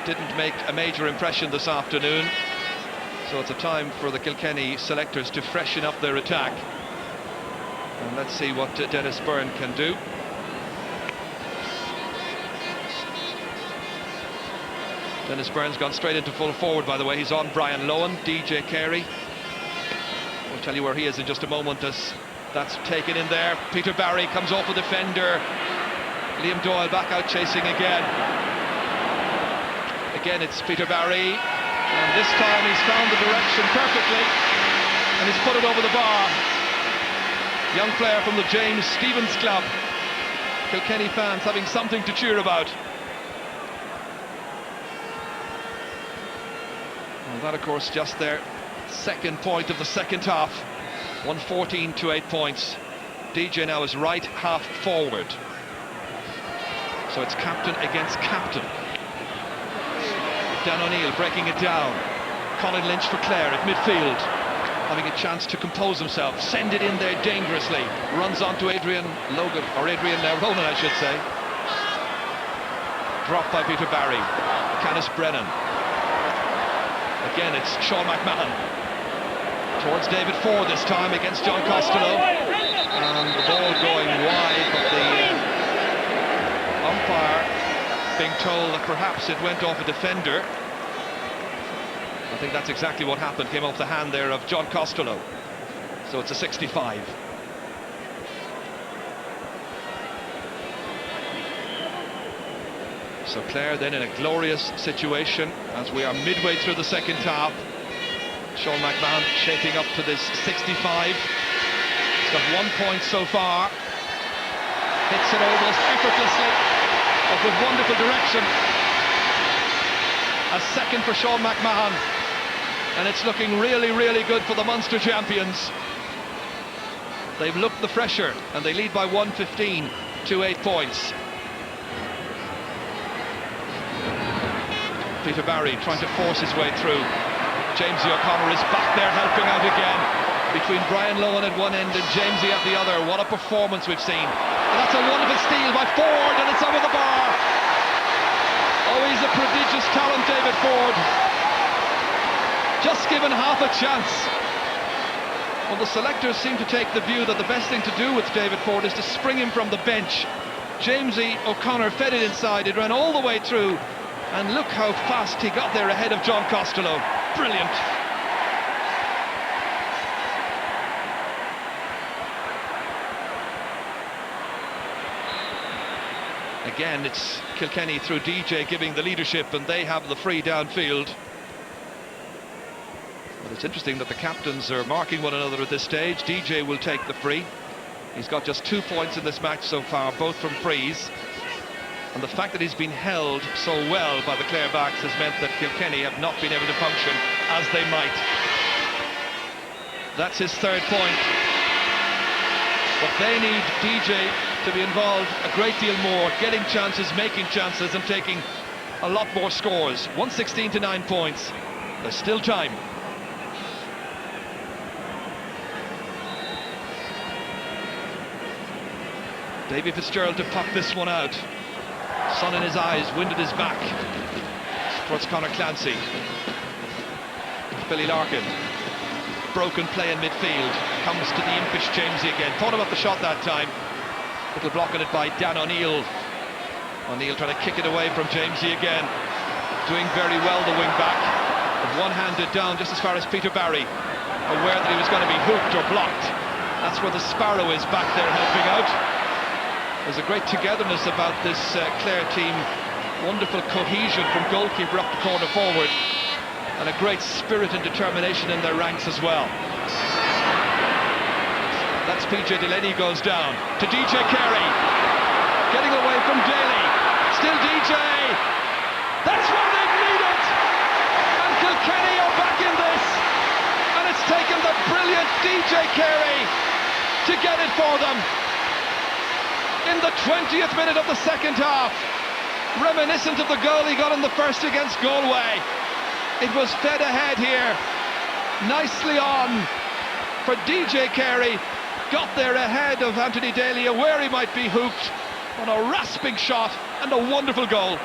Didn't make a major impression this afternoon, so it's a time for the Kilkenny selectors to freshen up their attack. And let's see what Dennis Byrne can do. Dennis Byrne's gone straight into full forward, by the way. He's on Brian Lowen, DJ Carey. We'll tell you where he is in just a moment as that's taken in there. Peter Barry comes off a defender. Liam Doyle back out chasing again. Again, it's Peter Barry. And this time he's found the direction perfectly. And he's put it over the bar. Young player from the James Stephens Club. Kilkenny fans having something to cheer about. Well, that, of course, just their second point of the second half. 114 to 8 points. DJ now is right half forward. So it's captain against captain. Dan O'Neill breaking it down. Colin Lynch for Clare at midfield, having a chance to compose himself, send it in there dangerously, runs onto Adrian Ronan, I should say. Dropped by Peter Barry. Canis Brennan. Again, it's Sean McMahon. Towards David Ford this time against John Costello. And the ball going wide, but the umpire being told that perhaps it went off a defender. I think that's exactly what happened. Came off the hand there of John Costello. So it's a 65. So Clare then in a glorious situation as we are midway through the second half. Sean McMahon shaping up to this 65. He's got 1 point so far. Hits it almost effortlessly, but with wonderful direction. A second for Sean McMahon. And it's looking really, really good for the Munster champions. They've looked the fresher, and they lead by 115 to 8 points. Peter Barry trying to force his way through. Jamesy O'Connor is back there helping out again. Between Brian Lowen at one end and Jamesy at the other. What a performance we've seen. And that's a wonderful steal by Ford, and it's over the bar. Oh, he's a prodigious talent, David Ford. Just given half a chance. Well, the selectors seem to take the view that the best thing to do with David Ford is to spring him from the bench. Jamesy O'Connor fed it inside, it ran all the way through, and look how fast he got there ahead of John Costello. Brilliant. Again, it's Kilkenny through DJ giving the leadership, and they have the free downfield. But it's interesting that the captains are marking one another at this stage. DJ will take the free. He's got just 2 points in this match so far, both from frees. And the fact that he's been held so well by the Clare backs has meant that Kilkenny have not been able to function as they might. That's his 3rd point. But they need DJ to be involved a great deal more, getting chances, making chances, and taking a lot more scores. 116 to 9 points. There's still time. Davy Fitzgerald to pop this one out. Sun in his eyes, wind at his back. Towards Conor Clancy. Billy Larkin. Broken play in midfield. Comes to the impish Jamesy again. Thought about the shot that time. Little blocking it by Dan O'Neill. O'Neill trying to kick it away from Jamesy again. Doing very well, the wing back. One-handed down just as far as Peter Barry. Aware that he was going to be hooked or blocked. That's where the Sparrow is back there helping out. There's a great togetherness about this Clare team. Wonderful cohesion from goalkeeper up to corner forward. And a great spirit and determination in their ranks as well. That's PJ Delaney goes down to DJ Carey. Getting away from Daly. Still DJ. That's what they've needed. And Kilkenny are back in this. And it's taken the brilliant DJ Carey to get it for them. In the 20th minute of the second half, reminiscent of the goal he got in the first against Galway. It was fed ahead here, nicely on for DJ Carey, got there ahead of Anthony Daly, aware he might be hooked, on a rasping shot and a wonderful goal.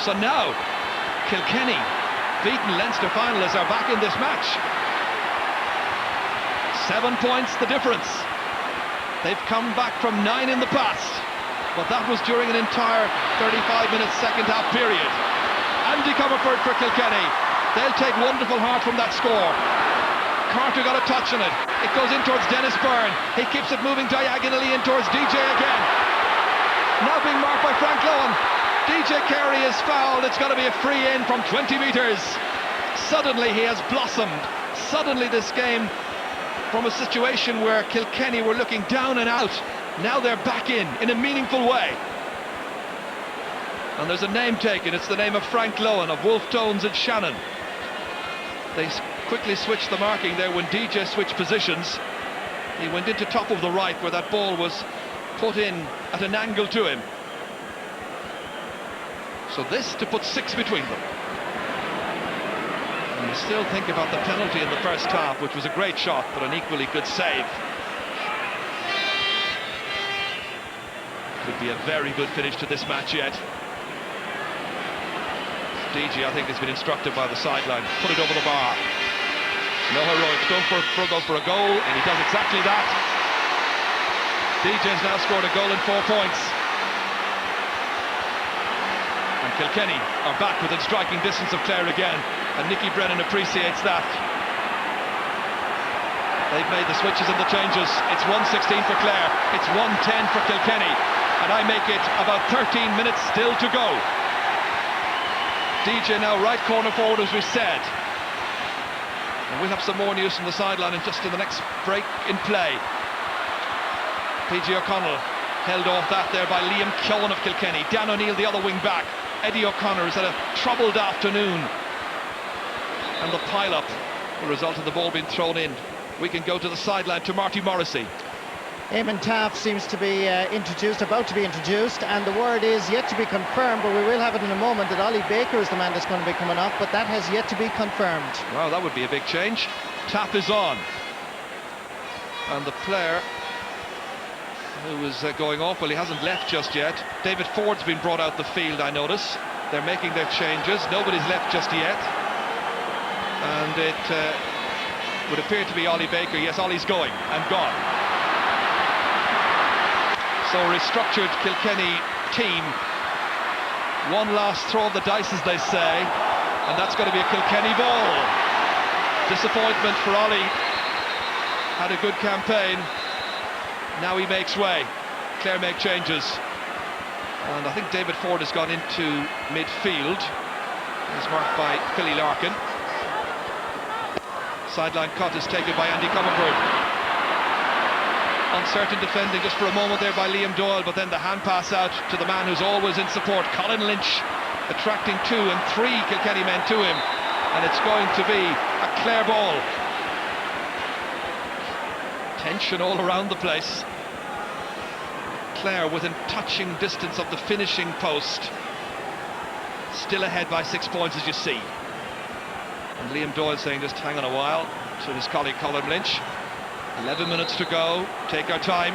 So now, Kilkenny, beaten Leinster finalists, are back in this match. 7 points the difference. They've come back from 9 in the past, but that was during an entire 35-minute second half period. Andy Comerford for Kilkenny. They'll take wonderful heart from that score. Carter got a touch on it. It goes in towards Dennis Byrne. He keeps it moving diagonally in towards DJ again. Now being marked by Frank Lohan. DJ Carey is fouled. It's going to be a free in from 20 metres. Suddenly he has blossomed. Suddenly this game, from a situation where Kilkenny were looking down and out, now they're back in a meaningful way. And there's a name taken. It's the name of Frank Lohan of Wolf Tones and Shannon. They quickly switched the marking there when DJ switched positions. He went into top of the right where that ball was put in at an angle to him. So this to put 6 between them. And you still think about the penalty in the first half, which was a great shot but an equally good save. Could be a very good finish to this match yet. DG, I think, has been instructed by the sideline. Put it over the bar. No heroics. Go for a goal, and he does exactly that. DJ's now scored a goal in 4 points. And Kilkenny are back within striking distance of Clare again, and Nicky Brennan appreciates that. They've made the switches and the changes. It's 1:16 for Clare. It's 1:10 for Kilkenny, and I make it about 13 minutes still to go. DJ now right corner forward, as we said. And we'll have some more news from the sideline and just in the next break in play. PG O'Connell held off that there by Liam Keown of Kilkenny. Dan O'Neill, the other wing back. Eddie O'Connor has had a troubled afternoon. And the pile-up, the result of the ball being thrown in. We can go to the sideline to Marty Morrissey. Eamon Taff seems to be about to be introduced, and the word is yet to be confirmed, but we will have it in a moment, that Ollie Baker is the man that's going to be coming off, but that has yet to be confirmed. Wow, that would be a big change. Taff is on. And the player who is going off, well, he hasn't left just yet. David Ford's been brought out the field, I notice. They're making their changes. Nobody's left just yet. And it would appear to be Ollie Baker. Yes, Ollie's going and gone. So restructured Kilkenny team. One last throw of the dice, as they say, and that's going to be a Kilkenny ball. Disappointment for Ollie. Had a good campaign. Now he makes way. Clare make changes. And I think David Ford has gone into midfield. He's marked by Philly Larkin. Sideline cut is taken by Andy Comerford. Uncertain defending just for a moment there by Liam Doyle, but then the hand pass out to the man who's always in support, Colin Lynch, attracting 2 and 3 Kilkenny men to him, and it's going to be a Clare ball. Tension all around the place. Clare within touching distance of the finishing post, still ahead by 6 points, as you see. And Liam Doyle saying just hang on a while to his colleague Colin Lynch. 11 minutes to go, take our time.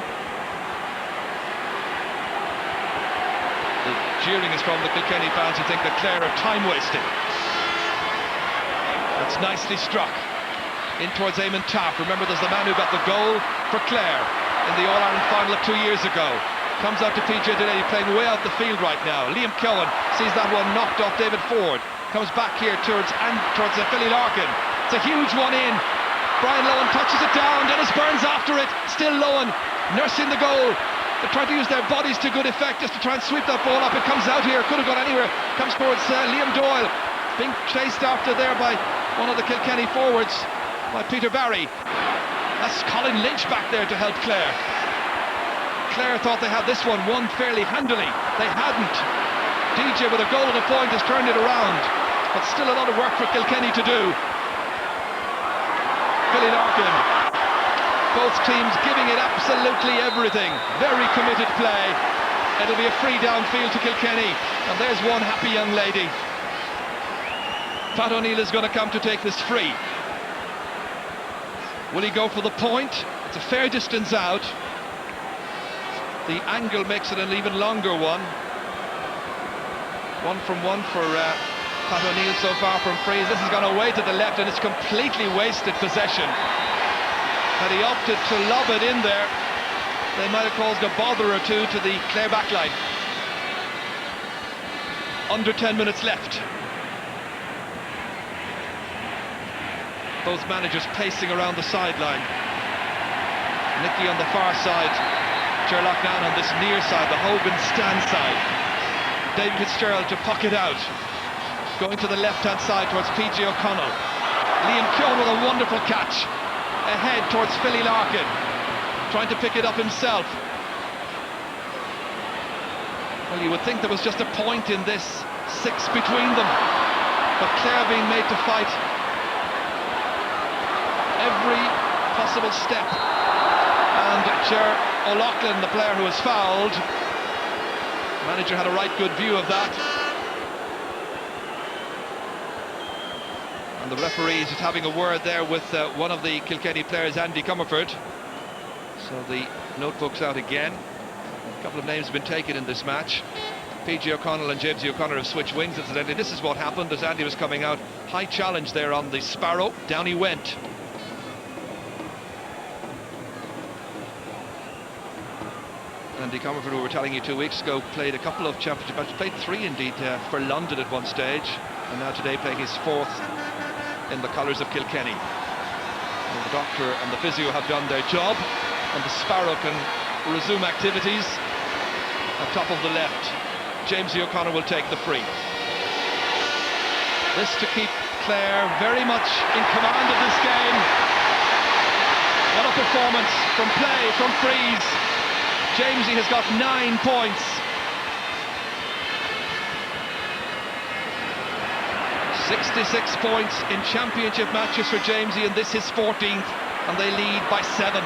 The jeering is from the Kilkenny fans who think that Clare are time wasting. That's nicely struck in towards Eamon Taff. Remember, there's the man who got the goal for Clare in the All-Ireland final of 2 years ago. Comes out to PJ Delaney, playing way out the field right now. Liam Cowan sees that one knocked off David Ford. Comes back here towards Philly Larkin. It's a huge one in. Brian Lohan touches it down. Dennis Burns after it. Still Lohan nursing the goal. They're trying to use their bodies to good effect just to try and sweep that ball up. It comes out here. Could have gone anywhere. Comes towards Liam Doyle. Being chased after there by one of the Kilkenny forwards, by Peter Barry. That's Colin Lynch back there to help Clare. Clare thought they had this one won fairly handily. They hadn't. DJ with a goal and a point has turned it around, but still a lot of work for Kilkenny to do. Philly Larkin, both teams giving it absolutely everything. Very committed play. It'll be a free downfield to Kilkenny, and there's one happy young lady. Pat O'Neill is going to come to take this free. Will he go for the point? It's a fair distance out. The angle makes it an even longer one. 1 from 1 for Pat O'Neill so far from frees. This has gone away to the left and it's completely wasted possession. Had he opted to lob it in there, they might have caused a bother or two to the Clare backline. Under 10 minutes left. Both managers pacing around the sideline. Nicky on the far side, Sherlock down on this near side, the Hogan stand side. David Fitzgerald to puck it out. Going to the left-hand side towards PJ O'Connell. Liam Keoghan with a wonderful catch. Ahead towards Philly Larkin. Trying to pick it up himself. Well, you would think there was just a point in this 6 between them. But Clare being made to fight every possible step. And Ger O'Loughlin, the player who was fouled, manager had a right good view of that. And the referee is just having a word there with one of the Kilkenny players, Andy Comerford. So the notebook's out again. A couple of names have been taken in this match. PJ O'Connell and Jamesy O'Connor have switched wings incidentally. This is what happened as Andy was coming out. High challenge there on the Sparrow. Down he went. Andy Comerford, who we were telling you 2 weeks ago, played a couple of championship matches, played 3 indeed for London at one stage, and now today playing his 4th in the colours of Kilkenny. And the doctor and the physio have done their job, and the Sparrow can resume activities. At top of the left, Jamesy O'Connor will take the free. This to keep Clare very much in command of this game. What a performance from play, from frees. Jamesy has got 9 points. 66 points in championship matches for Jamesy, and this his 14th, and they lead by 7.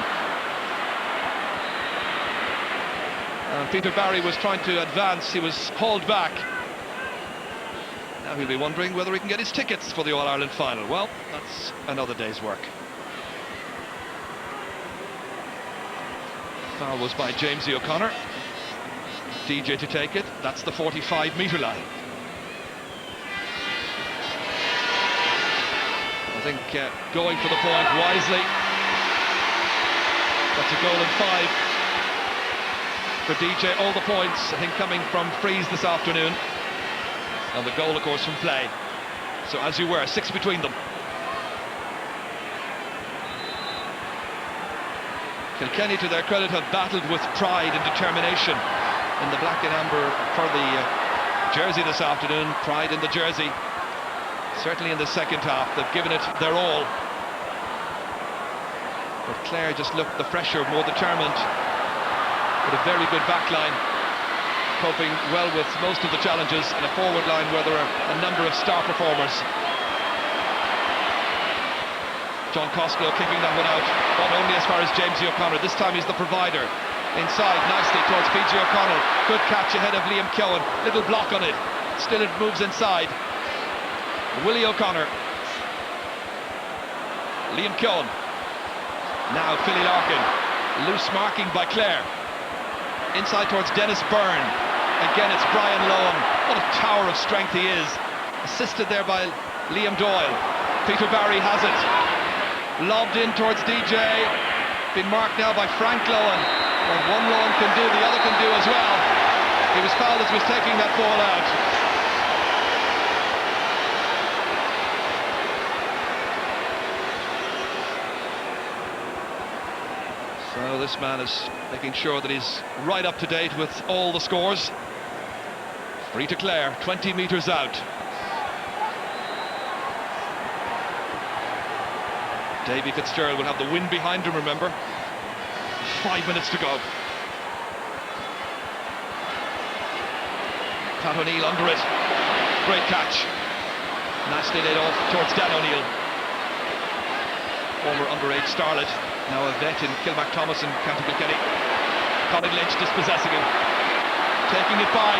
And Peter Barry was trying to advance, he was hauled back. Now he'll be wondering whether he can get his tickets for the All-Ireland final. Well, that's another day's work. Foul was by Jamesy O'Connor. DJ to take it. That's the 45-metre line. I think going for the point wisely. That's a goal and 5 for DJ. All the points, I think, coming from frees this afternoon. And the goal, of course, from play. So, as you were, 6 between them. Kilkenny, to their credit, have battled with pride and determination. in the black and amber for the jersey this afternoon. Pride in the jersey. Certainly in the second half, they've given it their all. But Clare just looked the fresher, more determined, with a very good back line, coping well with most of the challenges, and a forward line where there are a number of star performers. John Costello kicking that one out, but only as far as Jamesy O'Connor. This time he's the provider. Inside nicely towards PG O'Connell. Good catch ahead of Liam Keown. Little block on it. Still it moves inside. Willie O'Connor. Liam Keown. Now Philly Larkin. Loose marking by Clare. Inside towards Dennis Byrne. Again it's Brian Lohan. What a tower of strength he is. Assisted there by Liam Doyle. Peter Barry has it. Lobbed in towards DJ. Been marked now by Frank Lohan. What one Lohan can do, the other can do as well. He was fouled as he was taking that ball out. So this man is making sure that he's right up to date with all the scores. Free to Clare, 20 metres out. Davy Fitzgerald will have the wind behind him, remember. 5 minutes to go. Pat O'Neill under it. Great catch. Nicely laid off towards Dan O'Neill. Former underage starlet, now a vet in Kilmac Thomas and County Kilkenny. Conor Lynch dispossessing him. Taking it by.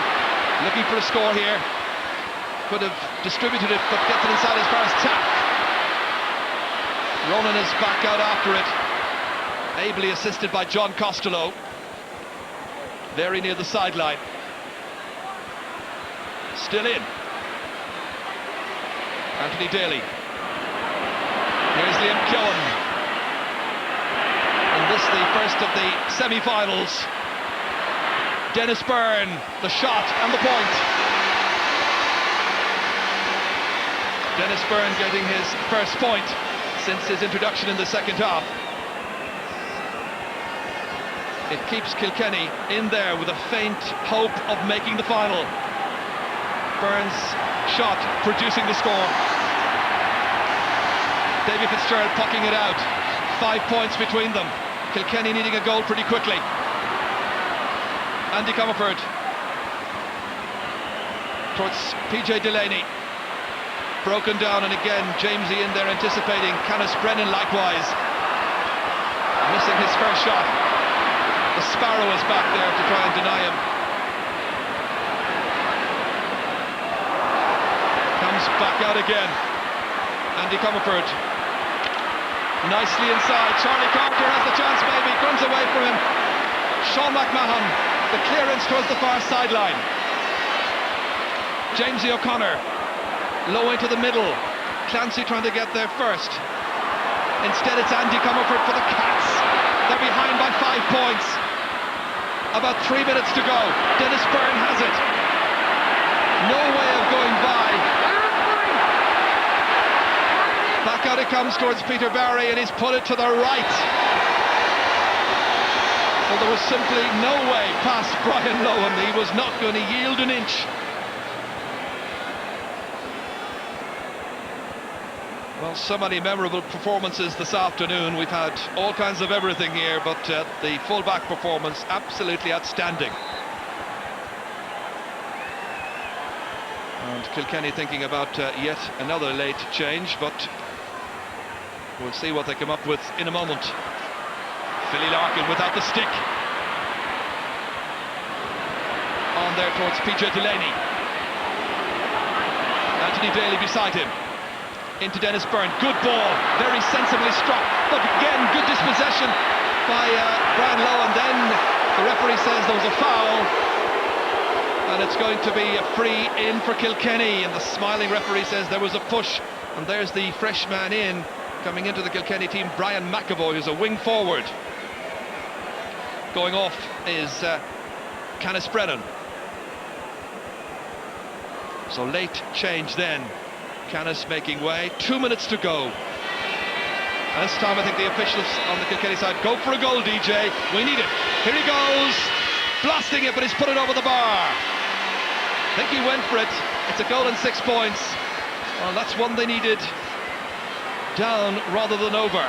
Looking for a score here. Could have distributed it, but gets it inside as far as Tack. Ronan is back out after it, ably assisted by John Costello, very near the sideline. Still in. Anthony Daly. Here's Liam Keown. And this the first of the semi-finals. Dennis Byrne, the shot and the point. Dennis Byrne getting his first point since his introduction in the second half. It keeps Kilkenny in there with a faint hope of making the final. Byrne's shot producing the score. Davy Fitzgerald pucking it out. 5 points between them. Kilkenny needing a goal pretty quickly. Andy Comerford towards PJ Delaney. Broken down, and again Jamesy in there anticipating. Canis Brennan likewise missing his first shot. The Sparrow is back there to try and deny him. Comes back out again. Andy Comerford nicely inside. Charlie Carter has the chance, maybe comes away from him. Sean McMahon, the clearance towards the far sideline. Jamesy O'Connor low into the middle. Clancy trying to get there first. Instead it's Andy Comerford for the Cats. They're behind by 5 points. About 3 minutes to go. Dennis Byrne has it. No way of going by. Back out it comes towards Peter Barry, and he's put it to the right. Well, there was simply no way past Brian Lohan. He was not going to yield an inch. Well, so many memorable performances this afternoon. We've had all kinds of everything here, but the full-back performance absolutely outstanding. And Kilkenny thinking about yet another late change, but we'll see what they come up with in a moment. Philly Larkin without the stick. On there towards PJ Delaney. Anthony Daly beside him. Into Dennis Byrne, good ball, very sensibly struck, but again good dispossession by Brian Lohan. Then the referee says there was a foul, and it's going to be a free in for Kilkenny, and the smiling referee says there was a push, and there's the fresh man in, coming into the Kilkenny team, Brian McAvoy, who's a wing forward. Going off is Canis Brennan. So late change then. Canis making way, 2 minutes to go. And this time I think the officials on the Kilkenny side go for a goal, DJ. We need it. Here he goes. blasting it, but he's put it over the bar. I think he went for it. It's a goal and 6 points. Well, that's one they needed down rather than over.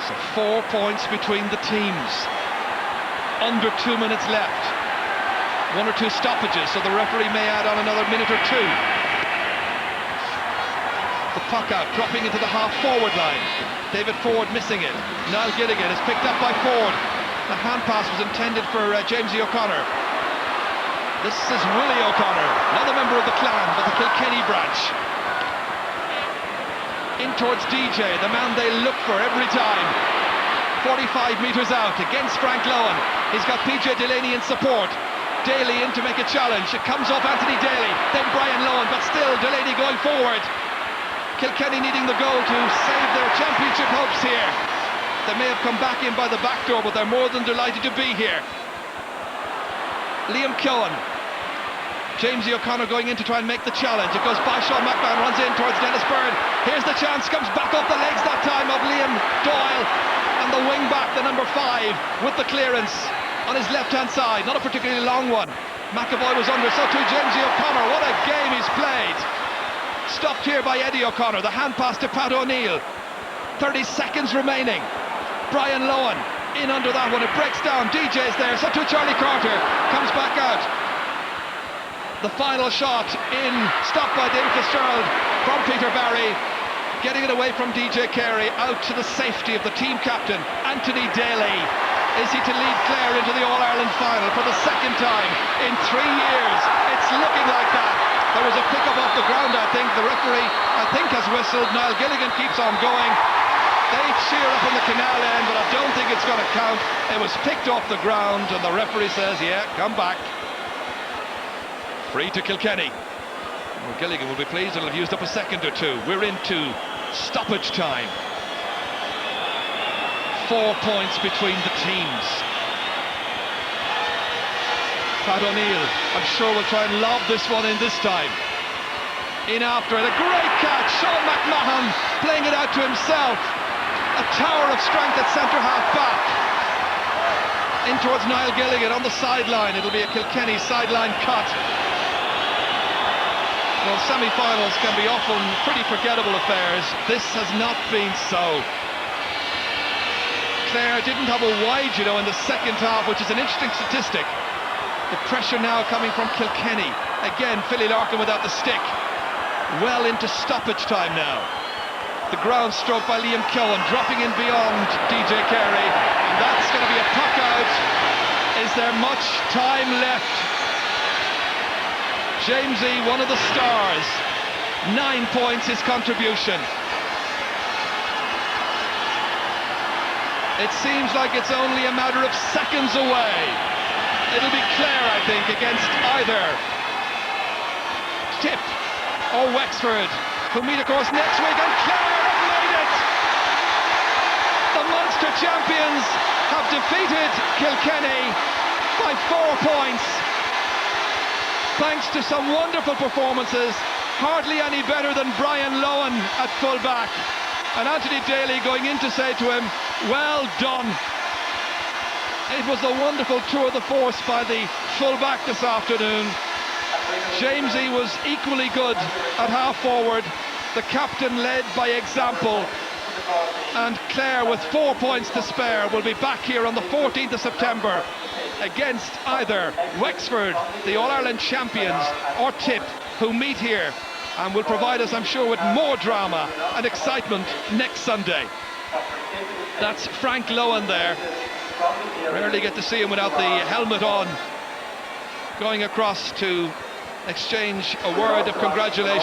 So 4 points between the teams. Under 2 minutes left. 1 or 2 stoppages, so the referee may add on another minute or 2. The puck out, dropping into the half-forward line. David Ford missing it. Niall Gilligan is picked up by Ford. The hand pass was intended for Jamesy O'Connor. This is Willie O'Connor, not a member of the clan, but the Kilkenny branch. In towards DJ, the man they look for every time. 45 metres out against Frank Lohan. He's got PJ Delaney in support. Daly in to make a challenge. It comes off Anthony Daly, then Brian Lohan, but still Delaney going forward. Kilkenny needing the goal to save their championship hopes here. They may have come back in by the back door, but they're more than delighted to be here. Liam Keoghan. Jamesy O'Connor going in to try and make the challenge. It goes by Sean McMahon, runs in towards Dennis Byrne. Here's the chance, comes back up the legs that time of Liam Doyle. And the wing back, the number 5, with the clearance on his left-hand side. Not a particularly long one. McAvoy was under, so too Jamesy O'Connor. What a game he's played. Stopped here by Eddie O'Connor. The hand pass to Pat O'Neill. 30 seconds remaining. Brian Lohan in under that one. It breaks down. DJ's there. So too Charlie Carter comes back out. The final shot in, stopped by David Fitzgerald from Peter Barry. Getting it away from DJ Carey, out to the safety of the team captain, Anthony Daly. Is he to lead Clare into the All-Ireland final for the second time in 3 years? It's looking like that. There was a pick-up off the ground, I think. The referee, I think, has whistled. Niall Gilligan keeps on going. They cheer up on the canal end, but I don't think it's going to count. It was picked off the ground, and the referee says, yeah, come back. Free to Kilkenny. Well, Gilligan will be pleased, it'll have used up a second or 2. We're into stoppage time. 4 points between the teams. Pat O'Neill, I'm sure will try and lob this one in this time. In after it, a great catch. Sean McMahon playing it out to himself. A tower of strength at centre-half back. In towards Niall Gilligan on the sideline. It'll be a Kilkenny sideline cut. Well, semi-finals can be often pretty forgettable affairs. This has not been so. Clare didn't have a wide, in the second half, which is an interesting statistic. The pressure now coming from Kilkenny. Again, Philly Larkin without the stick. Well into stoppage time now. The ground stroke by Liam Keoghan, dropping in beyond DJ Carey. And that's going to be a puck out. Is there much time left? Jamesy, one of the stars. 9 points his contribution. It seems like it's only a matter of seconds away. It'll be Clare, I think, against either Tip or Wexford, who meet, of course, next week, and Clare have made it! The Munster champions have defeated Kilkenny by 4 points. Thanks to some wonderful performances, hardly any better than Brian Lohan at full-back. And Anthony Daly going in to say to him, well done. It was a wonderful tour de force by the full-back this afternoon. Jamesy was equally good at half-forward. The captain led by example. And Clare, with 4 points to spare, will be back here on the 14th of September against either Wexford, the All-Ireland champions, or Tip, who meet here and will provide us, I'm sure, with more drama and excitement next Sunday. That's Frank Lohan there. Rarely get to see him without the helmet on, going across to exchange a word of congratulations.